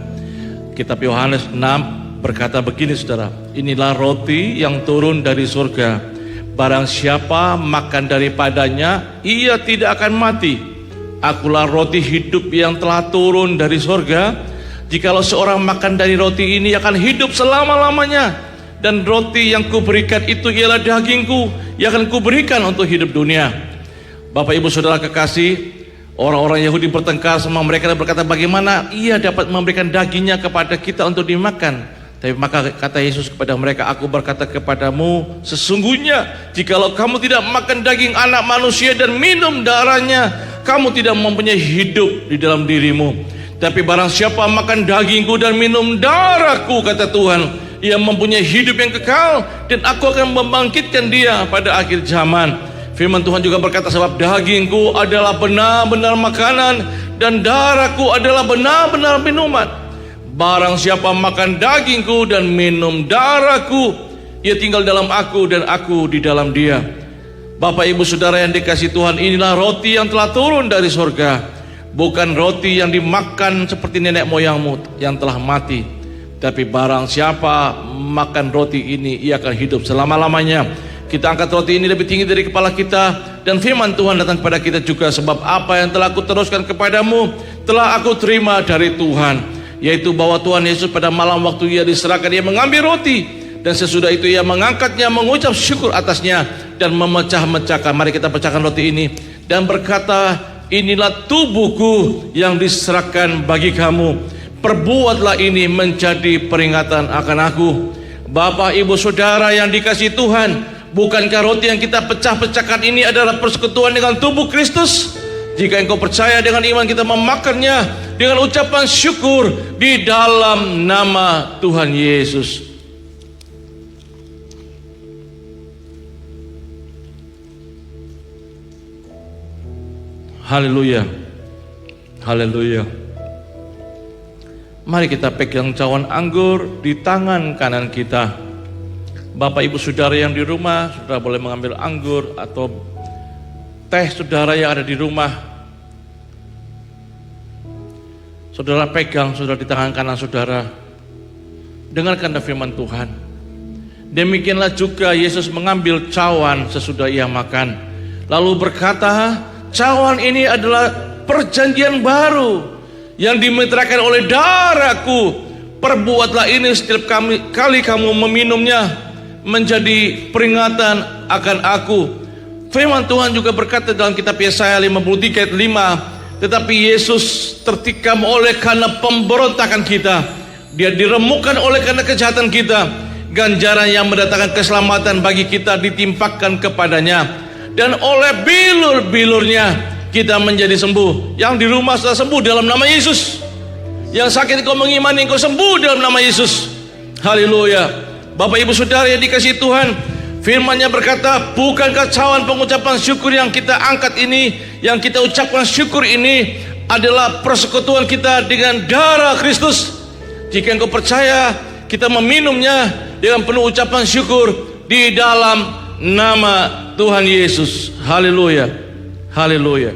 Kitab Yohanes 6 berkata begini saudara, inilah roti yang turun dari surga, barang siapa makan daripadanya ia tidak akan mati. Akulah roti hidup yang telah turun dari surga. Jikalau seorang makan dari roti ini akan hidup selama-lamanya. Dan roti yang kuberikan itu ialah dagingku yang akan kuberikan untuk hidup dunia. Bapak Ibu Saudara kekasih, orang-orang Yahudi bertengkar sama mereka dan berkata bagaimana ia dapat memberikan dagingnya kepada kita untuk dimakan. Tapi maka kata Yesus kepada mereka, aku berkata kepadamu, sesungguhnya jikalau kamu tidak makan daging anak manusia dan minum darahnya, kamu tidak mempunyai hidup di dalam dirimu. Tapi barang siapa makan dagingku dan minum darahku, kata Tuhan, Ia mempunyai hidup yang kekal, dan aku akan membangkitkan dia pada akhir zaman. Firman Tuhan juga berkata, sebab dagingku adalah benar-benar makanan, dan darahku adalah benar-benar minuman. Barang siapa makan dagingku dan minum darahku, ia tinggal dalam aku dan aku di dalam dia. Bapak ibu saudara yang dikasihi Tuhan, inilah roti yang telah turun dari sorga, bukan roti yang dimakan seperti nenek moyangmu yang telah mati, tapi barang siapa makan roti ini, ia akan hidup selama-lamanya. Kita angkat roti ini lebih tinggi dari kepala kita, dan firman Tuhan datang kepada kita juga. Sebab apa yang telah aku teruskan kepadamu telah aku terima dari Tuhan, yaitu bahwa Tuhan Yesus pada malam waktu ia diserahkan, ia mengambil roti, dan sesudah itu ia mengangkatnya, mengucap syukur atasnya, dan memecah-mecahkan. Mari kita pecahkan roti ini dan berkata, inilah tubuhku yang diserahkan bagi kamu, perbuatlah ini menjadi peringatan akan aku. Bapak ibu saudara yang dikasihi Tuhan, bukankah roti yang kita pecah-pecahkan ini adalah persekutuan dengan tubuh Kristus? Jika engkau percaya, dengan iman kita memakannya dengan ucapan syukur di dalam nama Tuhan Yesus. Haleluya, haleluya. Mari kita pegang cawan anggur di tangan kanan kita. Bapak ibu saudara yang di rumah, saudara boleh mengambil anggur atau teh saudara yang ada di rumah. Saudara pegang, saudara di tangan kanan saudara. Dengarkan firman Tuhan. Demikianlah juga Yesus mengambil cawan sesudah ia makan, lalu berkata, cawan ini adalah perjanjian baru yang dimeteraikan oleh darahku. Perbuatlah ini setiap kali kamu meminumnya, menjadi peringatan akan aku. Firman Tuhan juga berkata dalam kitab Yesaya 53 ayat 5, tetapi Yesus tertikam oleh karena pemberontakan kita, dia diremukkan oleh karena kejahatan kita, ganjaran yang mendatangkan keselamatan bagi kita ditimpakan kepadanya, dan oleh bilur-bilurnya kita menjadi sembuh. Yang di rumah sudah sembuh dalam nama Yesus. Yang sakit kau mengimani, kau sembuh dalam nama Yesus. Haleluya. Bapak ibu saudara yang dikasihi Tuhan, firman-Nya berkata, bukankah cawan pengucapan syukur yang kita angkat ini, yang kita ucapkan syukur ini adalah persekutuan kita dengan darah Kristus? Jika engkau percaya, kita meminumnya dengan penuh ucapan syukur di dalam nama Tuhan Yesus. Haleluya, haleluya.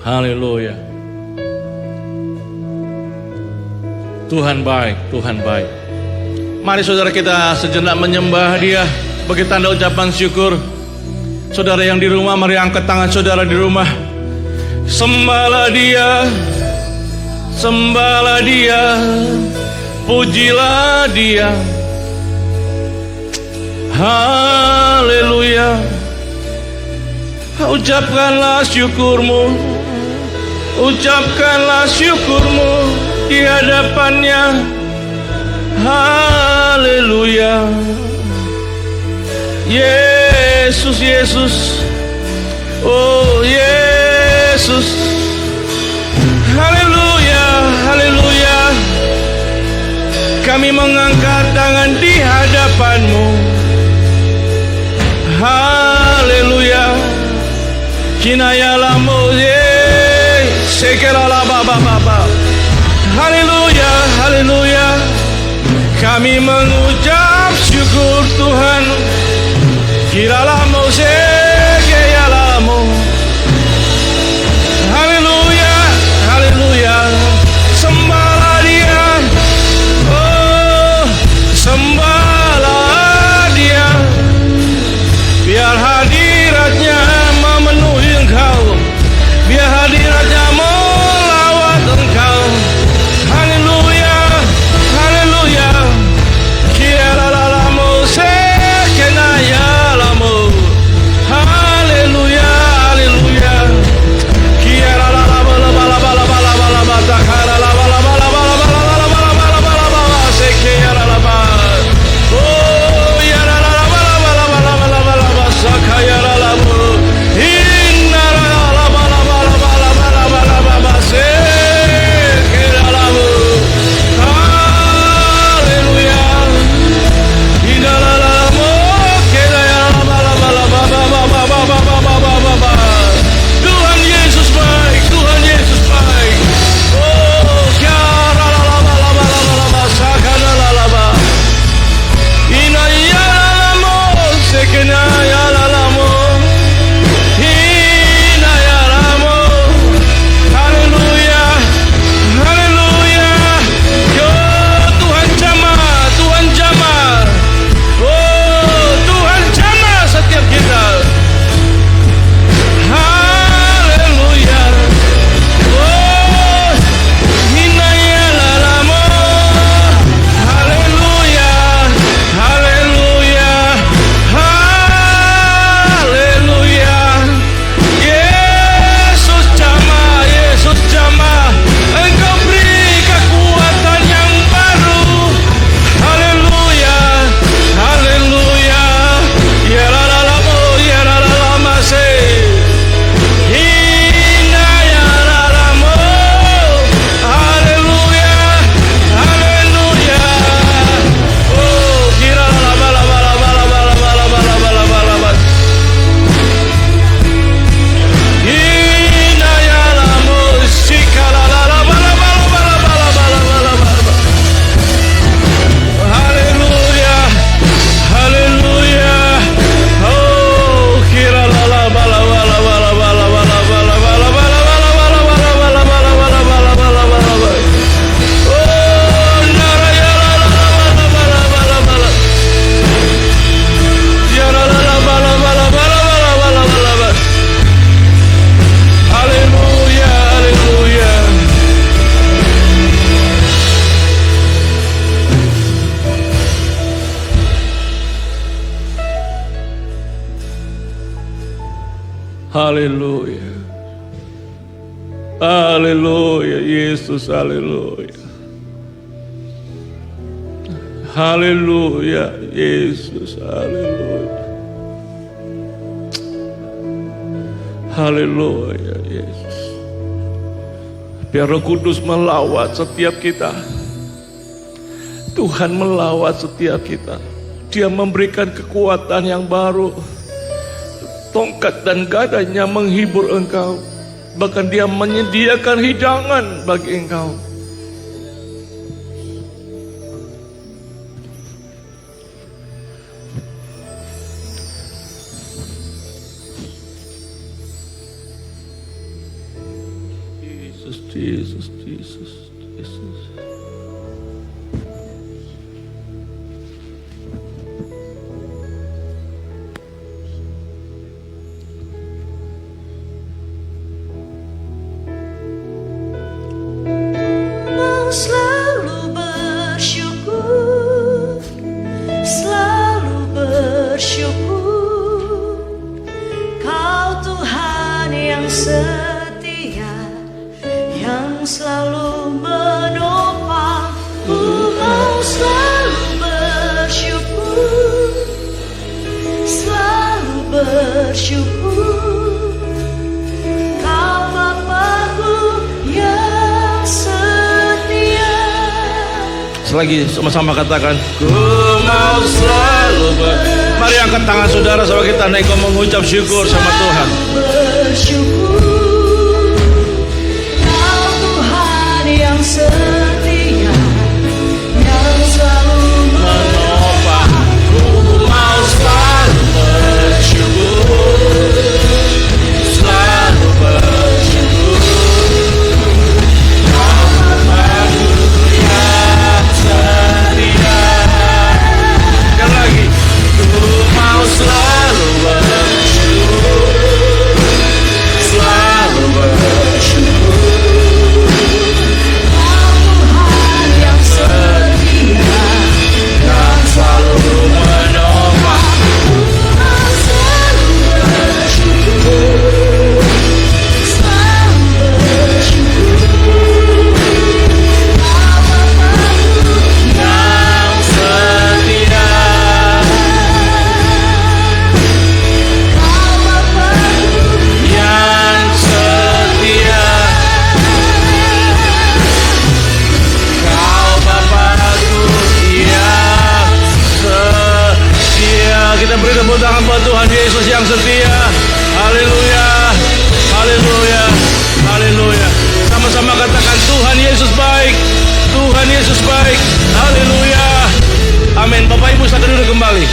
Haleluya. Tuhan baik, Tuhan baik. Mari saudara kita sejenak menyembah Dia bagi tanda ucapan syukur. Saudara yang di rumah, mari angkat tangan saudara di rumah. Sembahlah Dia, sembahlah Dia, pujilah Dia. Haleluya. Ucapkanlah syukurmu, ucapkanlah syukurmu di hadapannya. Haleluya. Yesus, Yesus, oh Yesus. Haleluya, haleluya. Kami mengangkat tangan di hadapan-Mu. Haleluya. Kinaya lamu ye sekerala baba. Haleluya, haleluya. Kami mengucap syukur Tuhan. Kiralamu sekeyalamu. Haleluya, haleluya. Sembahlah Dia, oh sembahlah Dia. Biar hadirat-Nya memenuhi engkau, biar hadirat-Nya melawat engkau. Haleluya, haleluya. Kiralalamu sekenayalamu. Haleluya. Haleluya, Yesus, haleluya. Haleluya, Yesus, haleluya. Haleluya, Yesus. Biar Roh Kudus melawat setiap kita. Tuhan melawat setiap kita. Dia memberikan kekuatan yang baru. Tongkat dan gadanya menghibur engkau. Bahkan dia menyediakan hidangan bagi engkau. Yesus, Yesus, Yesus. Mau selalu bersyukur, selalu bersyukur. Kau Tuhan yang setia, yang selalu menopang. Mau selalu bersyukur, selalu bersyukur. Kau Bapa-Ku yang setia. Selagi sama-sama katakan, ku mau selalu Mari angkat tangan saudara sama kita naik mengucap syukur sama Tuhan. Bersyukur, Kau Tuhan yang setia, yang selalu Menopang, ku mau selalu bersyukur, selalu bersyukur. Kau Bapa-Ku yang setia. Sekali lagi, ku mau selalu bersyukur, selalu bersyukur. Kau Tuhan yang setia, Dan selalu menopang. Kau selalu bersyukur, selalu bersyukur. Kau Bapa-Ku Yang setia. Kau Bapa-Ku Yang setia. Kau Bapa-Ku yang setia. Kita beri tepuk tangan buat Tuhan Yesus yang setia. Haleluya, haleluya, haleluya. Sama-sama katakan, Tuhan Yesus baik, Tuhan Yesus baik. Haleluya, amin. Bapak Ibu silakan duduk kembali.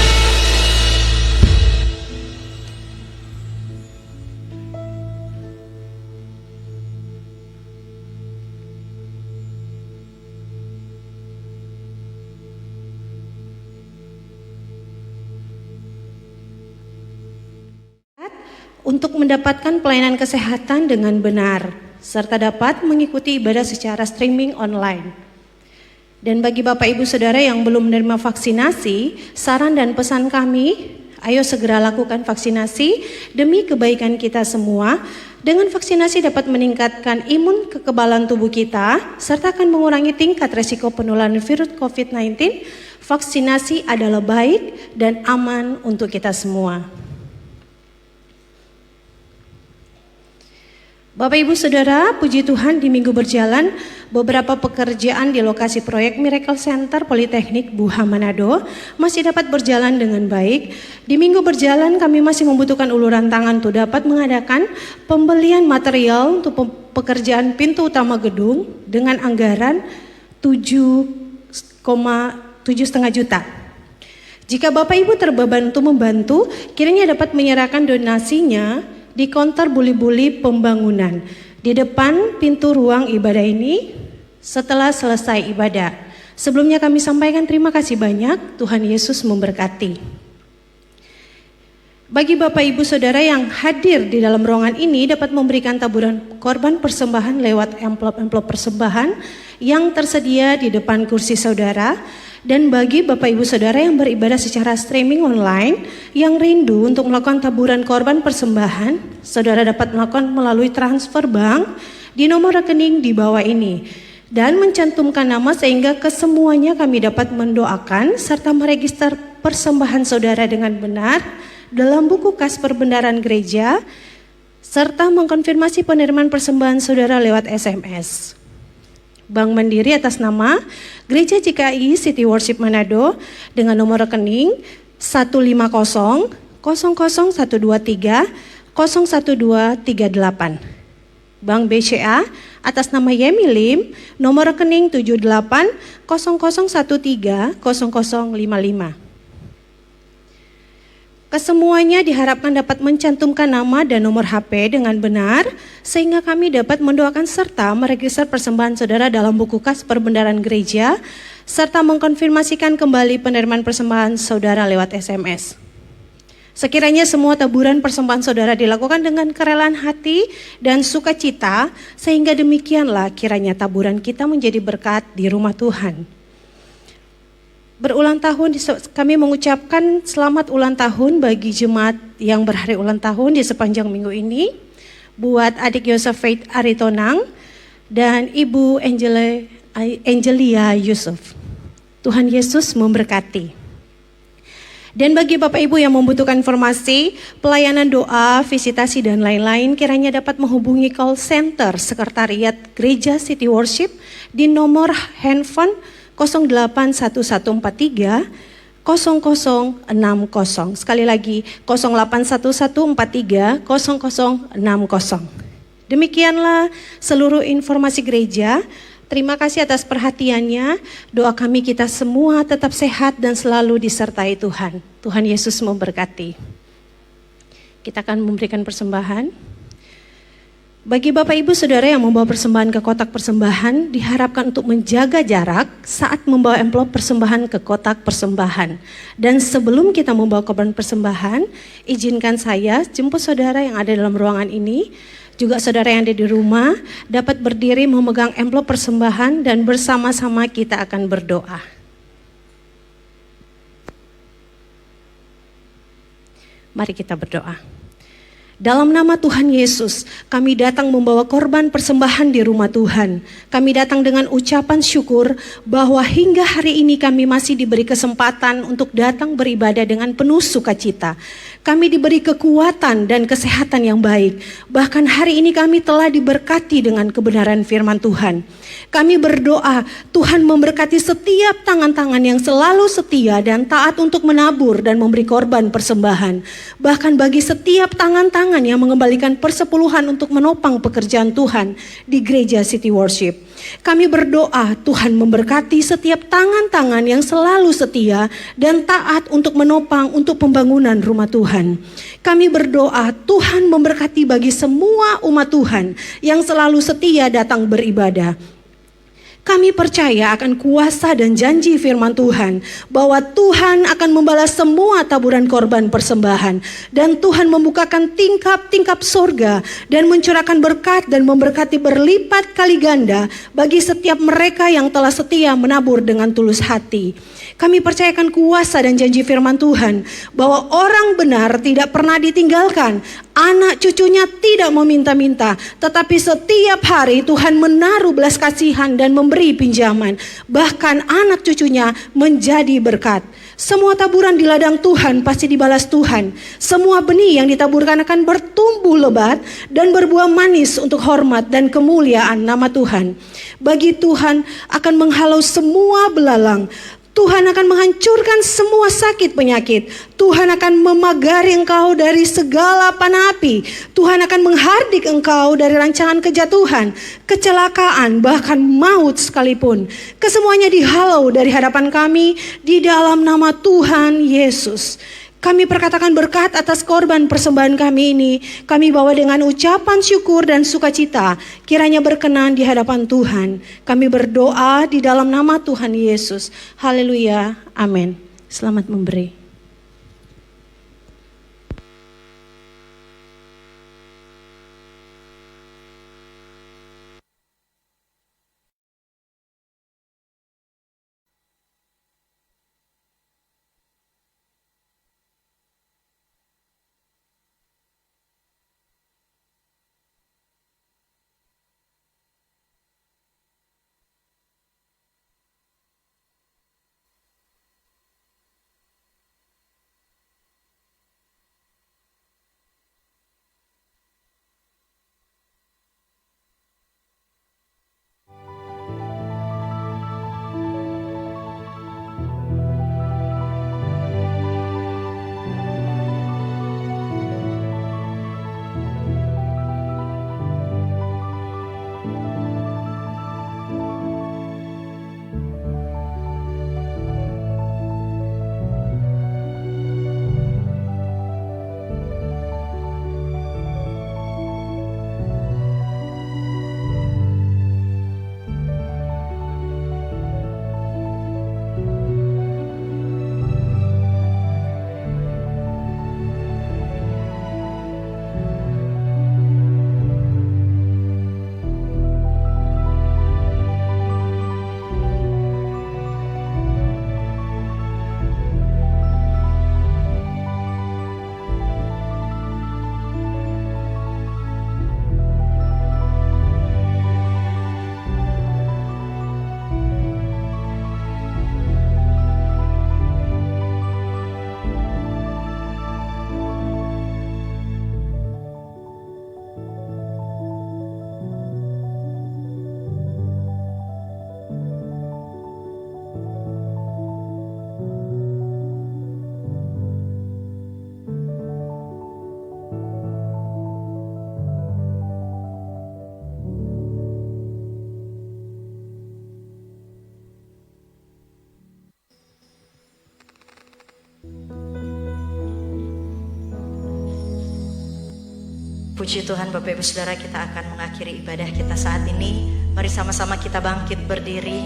untuk mendapatkan pelayanan kesehatan dengan benar, serta dapat mengikuti ibadah secara streaming online. Dan bagi Bapak Ibu Saudara yang belum menerima vaksinasi, saran dan pesan kami, ayo segera lakukan vaksinasi demi kebaikan kita semua. Dengan vaksinasi dapat meningkatkan imun kekebalan tubuh kita, serta akan mengurangi tingkat resiko penularan virus COVID-19. Vaksinasi adalah baik dan aman untuk kita semua. Bapak Ibu Saudara, puji Tuhan di minggu berjalan beberapa pekerjaan di lokasi proyek Miracle Center Politeknik Buha Manado masih dapat berjalan dengan baik. Di minggu berjalan kami masih membutuhkan uluran tangan untuk dapat mengadakan pembelian material untuk pekerjaan pintu utama gedung dengan anggaran 7,5 juta. Jika Bapak Ibu terbeban untuk membantu, kiranya dapat menyerahkan donasinya di konter Buli-Buli Pembangunan di depan pintu ruang ibadah ini setelah selesai ibadah. Sebelumnya kami sampaikan terima kasih banyak, Tuhan Yesus memberkati. Bagi Bapak Ibu Saudara yang hadir di dalam ruangan ini dapat memberikan taburan korban persembahan lewat amplop-amplop persembahan yang tersedia di depan kursi saudara. Dan bagi Bapak Ibu Saudara yang beribadah secara streaming online, yang rindu untuk melakukan taburan korban persembahan, saudara dapat melakukan melalui transfer bank di nomor rekening di bawah ini. Dan mencantumkan nama sehingga kesemuanya kami dapat mendoakan serta meregister persembahan saudara dengan benar dalam buku kas perbendaharaan gereja, serta mengkonfirmasi penerimaan persembahan saudara lewat SMS. Bank Mandiri atas nama Gereja GKI City Worship Manado dengan nomor rekening 150 00123 01238. Bank BCA atas nama Yemi Lim, nomor rekening 78 0013 0055. Kesemuanya diharapkan dapat mencantumkan nama dan nomor HP dengan benar, sehingga kami dapat mendoakan serta meregister persembahan saudara dalam buku kas perbendaharaan gereja, serta mengkonfirmasikan kembali penerimaan persembahan saudara lewat SMS. Sekiranya semua taburan persembahan saudara dilakukan dengan kerelaan hati dan sukacita, sehingga demikianlah kiranya taburan kita menjadi berkat di rumah Tuhan. Berulang tahun, kami mengucapkan selamat ulang tahun bagi jemaat yang berhari ulang tahun di sepanjang minggu ini. Buat adik Yosef Faith Aritonang dan Ibu Angelia Yusuf. Tuhan Yesus memberkati. Dan bagi Bapak Ibu yang membutuhkan informasi, pelayanan doa, visitasi dan lain-lain, kiranya dapat menghubungi call center Sekretariat Gereja City Worship di nomor handphone 081143 0060. Sekali lagi 081143 0060. Demikianlah seluruh informasi gereja. Terima kasih atas perhatiannya. Doa kami kita semua tetap sehat dan selalu disertai Tuhan. Tuhan Yesus memberkati. Kita akan memberikan persembahan. Bagi Bapak Ibu Saudara yang membawa persembahan ke kotak persembahan, diharapkan untuk menjaga jarak saat membawa amplop persembahan ke kotak persembahan. Dan sebelum kita membawa korban persembahan, izinkan saya jemput saudara yang ada dalam ruangan ini, juga saudara yang ada di rumah, dapat berdiri memegang amplop persembahan dan bersama-sama kita akan berdoa. Mari kita berdoa. Dalam nama Tuhan Yesus, kami datang membawa korban persembahan di rumah Tuhan. Kami datang dengan ucapan syukur bahwa hingga hari ini kami masih diberi kesempatan untuk datang beribadah dengan penuh sukacita. Kami diberi kekuatan dan kesehatan yang baik. Bahkan hari ini kami telah diberkati dengan kebenaran firman Tuhan. Kami berdoa Tuhan memberkati setiap tangan-tangan yang selalu setia dan taat untuk menabur dan memberi korban persembahan. Bahkan bagi setiap tangan-tangan yang mengembalikan persepuluhan untuk menopang pekerjaan Tuhan di Gereja City Worship. Kami berdoa Tuhan memberkati setiap tangan-tangan yang selalu setia dan taat untuk menopang untuk pembangunan rumah Tuhan. Kami berdoa Tuhan memberkati bagi semua umat Tuhan yang selalu setia datang beribadah. Kami percaya akan kuasa dan janji firman Tuhan bahwa Tuhan akan membalas semua taburan korban persembahan dan Tuhan membukakan tingkap-tingkap sorga dan mencurahkan berkat dan memberkati berlipat kali ganda bagi setiap mereka yang telah setia menabur dengan tulus hati. Kami percayakan kuasa dan janji firman Tuhan bahwa orang benar tidak pernah ditinggalkan. Anak cucunya tidak meminta-minta, tetapi setiap hari Tuhan menaruh belas kasihan dan memberi pinjaman. Bahkan anak cucunya menjadi berkat. Semua taburan di ladang Tuhan pasti dibalas Tuhan. Semua benih yang ditaburkan akan bertumbuh lebat dan berbuah manis untuk hormat dan kemuliaan nama Tuhan. Bagi Tuhan akan menghalau semua belalang. Tuhan akan menghancurkan semua sakit penyakit. Tuhan akan memagari engkau dari segala panah api. Tuhan akan menghardik engkau dari rancangan kejatuhan, kecelakaan, bahkan maut sekalipun. Kesemuanya dihalau dari hadapan kami di dalam nama Tuhan Yesus. Kami perkatakan berkat atas korban persembahan kami ini. Kami bawa dengan ucapan syukur dan sukacita. Kiranya berkenan di hadapan Tuhan. Kami berdoa di dalam nama Tuhan Yesus. Haleluya. Amin. Selamat memberi. Puji Tuhan Bapak Ibu Saudara, kita akan mengakhiri ibadah kita saat ini. Mari sama-sama kita bangkit berdiri.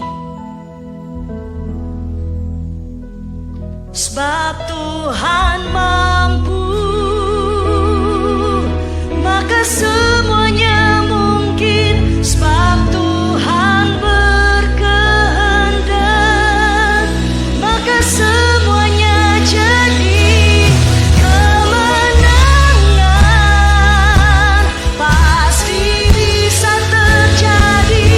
Sebab Tuhan mampu, maka semuanya mungkin. Sebab Tuhan berkehendak, maka semuanya jadi. Kemenangan pasti bisa terjadi,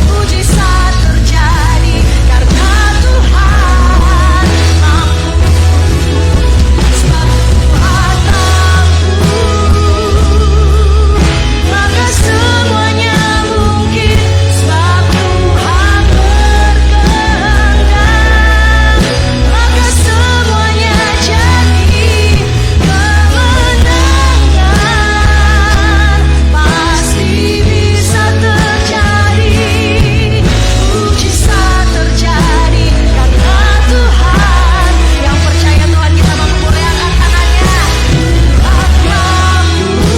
mujizat terjadi karena Tuhan mampu. Sebab Tuhan mampu, maka semuanya mungkin. Sebab Tuhan berkehendak, maka semuanya jadi. Kemenangan pasti bisa terjadi, mujizat terjadi karena Tuhan. Yang percaya Tuhan, kita mampu goyangkan tangannya. Tuhan mampu,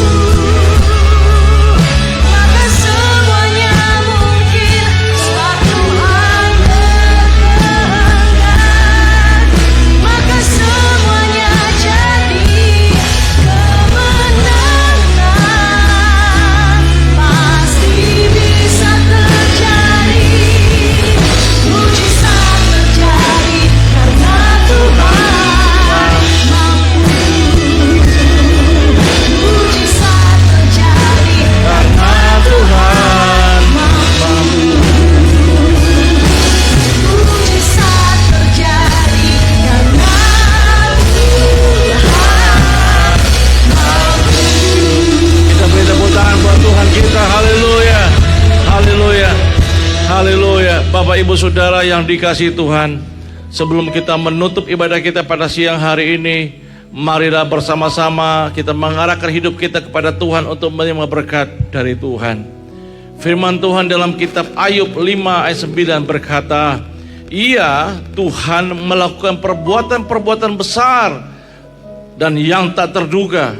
maka semuanya mungkin. Sebab Tuhan berkehendak, maka semuanya jadi. Kemenangan pasti bisa terjadi, mujizat terjadi karena Tuhan mampu. Mujizat terjadi karena Tuhan mampu. Mujizat terjadi karena Kita beri tepuk tangan buat Tuhan kita. Haleluya, haleluya, haleluya. Bapak Ibu Saudara yang dikasihi Tuhan, sebelum kita menutup ibadah kita pada siang hari ini, marilah bersama-sama kita mengarahkan hidup kita kepada Tuhan untuk menerima berkat dari Tuhan. Firman Tuhan dalam kitab Ayub 5 ayat 9 berkata, Ia, Tuhan, melakukan perbuatan-perbuatan besar dan yang tak terduga,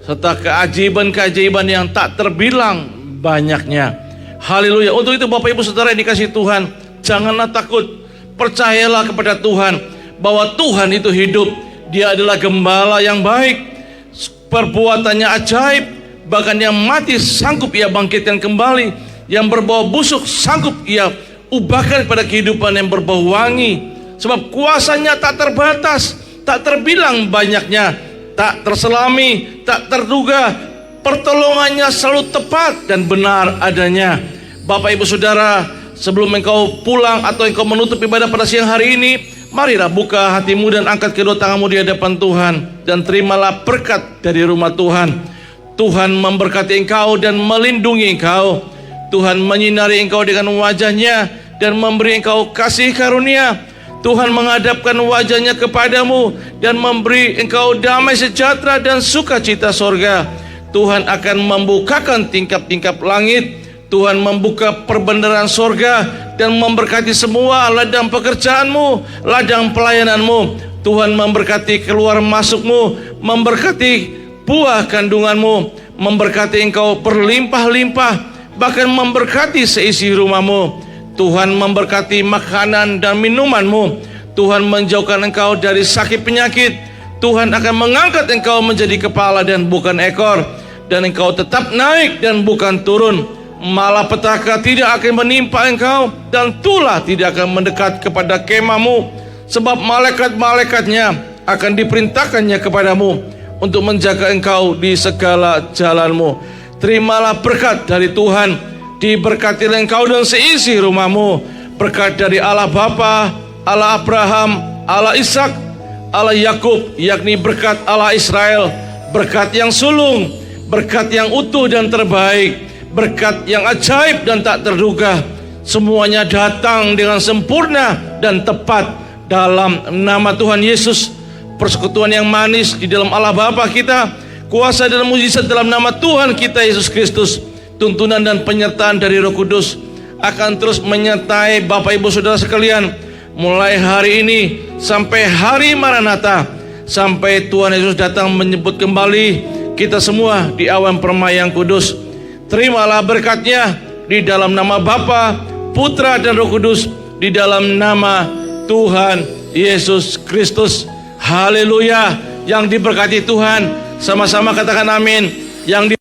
serta keajaiban-keajaiban yang tak terbilang banyaknya. Haleluya. Untuk itu Bapak Ibu Saudara yang dikasihi Tuhan, janganlah takut. Percayalah kepada Tuhan bahwa Tuhan itu hidup. Dia adalah gembala yang baik, perbuatannya ajaib. Bahkan yang mati sanggup Ia bangkitkan kembali, yang berbau busuk sanggup Ia ubahkan pada kehidupan yang berbau wangi. Sebab kuasanya tak terbatas, tak terbilang banyaknya, tak terselami, tak terduga. Pertolongannya selalu tepat dan benar adanya. Bapak Ibu Saudara, sebelum engkau pulang atau engkau menutup ibadah pada siang hari ini, marilah buka hatimu dan angkat kedua tanganmu di hadapan Tuhan, dan terimalah berkat dari rumah Tuhan. Tuhan memberkati engkau dan melindungi engkau. Tuhan menyinari engkau dengan wajahnya dan memberi engkau kasih karunia. Tuhan menghadapkan wajahnya kepadamu dan memberi engkau damai sejahtera dan sukacita sorga. Tuhan akan membukakan tingkap-tingkap langit. Tuhan membuka perbendaharaan sorga dan memberkati semua ladang pekerjaanmu, ladang pelayananmu. Tuhan memberkati keluar masukmu, memberkati buah kandunganmu, memberkati engkau berlimpah-limpah, bahkan memberkati seisi rumahmu. Tuhan memberkati makanan dan minumanmu. Tuhan menjauhkan engkau dari sakit penyakit. Tuhan akan mengangkat engkau menjadi kepala dan bukan ekor, dan engkau tetap naik dan bukan turun. Malapetaka tidak akan menimpa engkau, dan tulah tidak akan mendekat kepada kemahmu. Sebab malaikat-malaikatnya akan diperintahkannya kepadamu untuk menjaga engkau di segala jalanmu. Terimalah berkat dari Tuhan. Diberkatilah engkau dan seisi rumahmu. Berkat dari Allah Bapa, Allah Abraham, Allah Ishak, Allah Yakub, yakni berkat Allah Israel. Berkat yang sulung, berkat yang utuh dan terbaik, berkat yang ajaib dan tak terduga. Semuanya datang dengan sempurna dan tepat dalam nama Tuhan Yesus. Persekutuan yang manis di dalam Allah Bapa kita, kuasa dan mujizat dalam nama Tuhan kita Yesus Kristus, tuntunan dan penyertaan dari Roh Kudus akan terus menyertai Bapak Ibu Saudara sekalian, mulai hari ini sampai hari Maranatha, sampai Tuhan Yesus datang menjemput kembali. kita semua di awan permai yang kudus. Terimalah berkat-Nya di dalam nama Bapa, Putra dan Roh Kudus, di dalam nama Tuhan Yesus Kristus. Haleluya. Yang diberkati Tuhan sama-sama katakan amin. Yang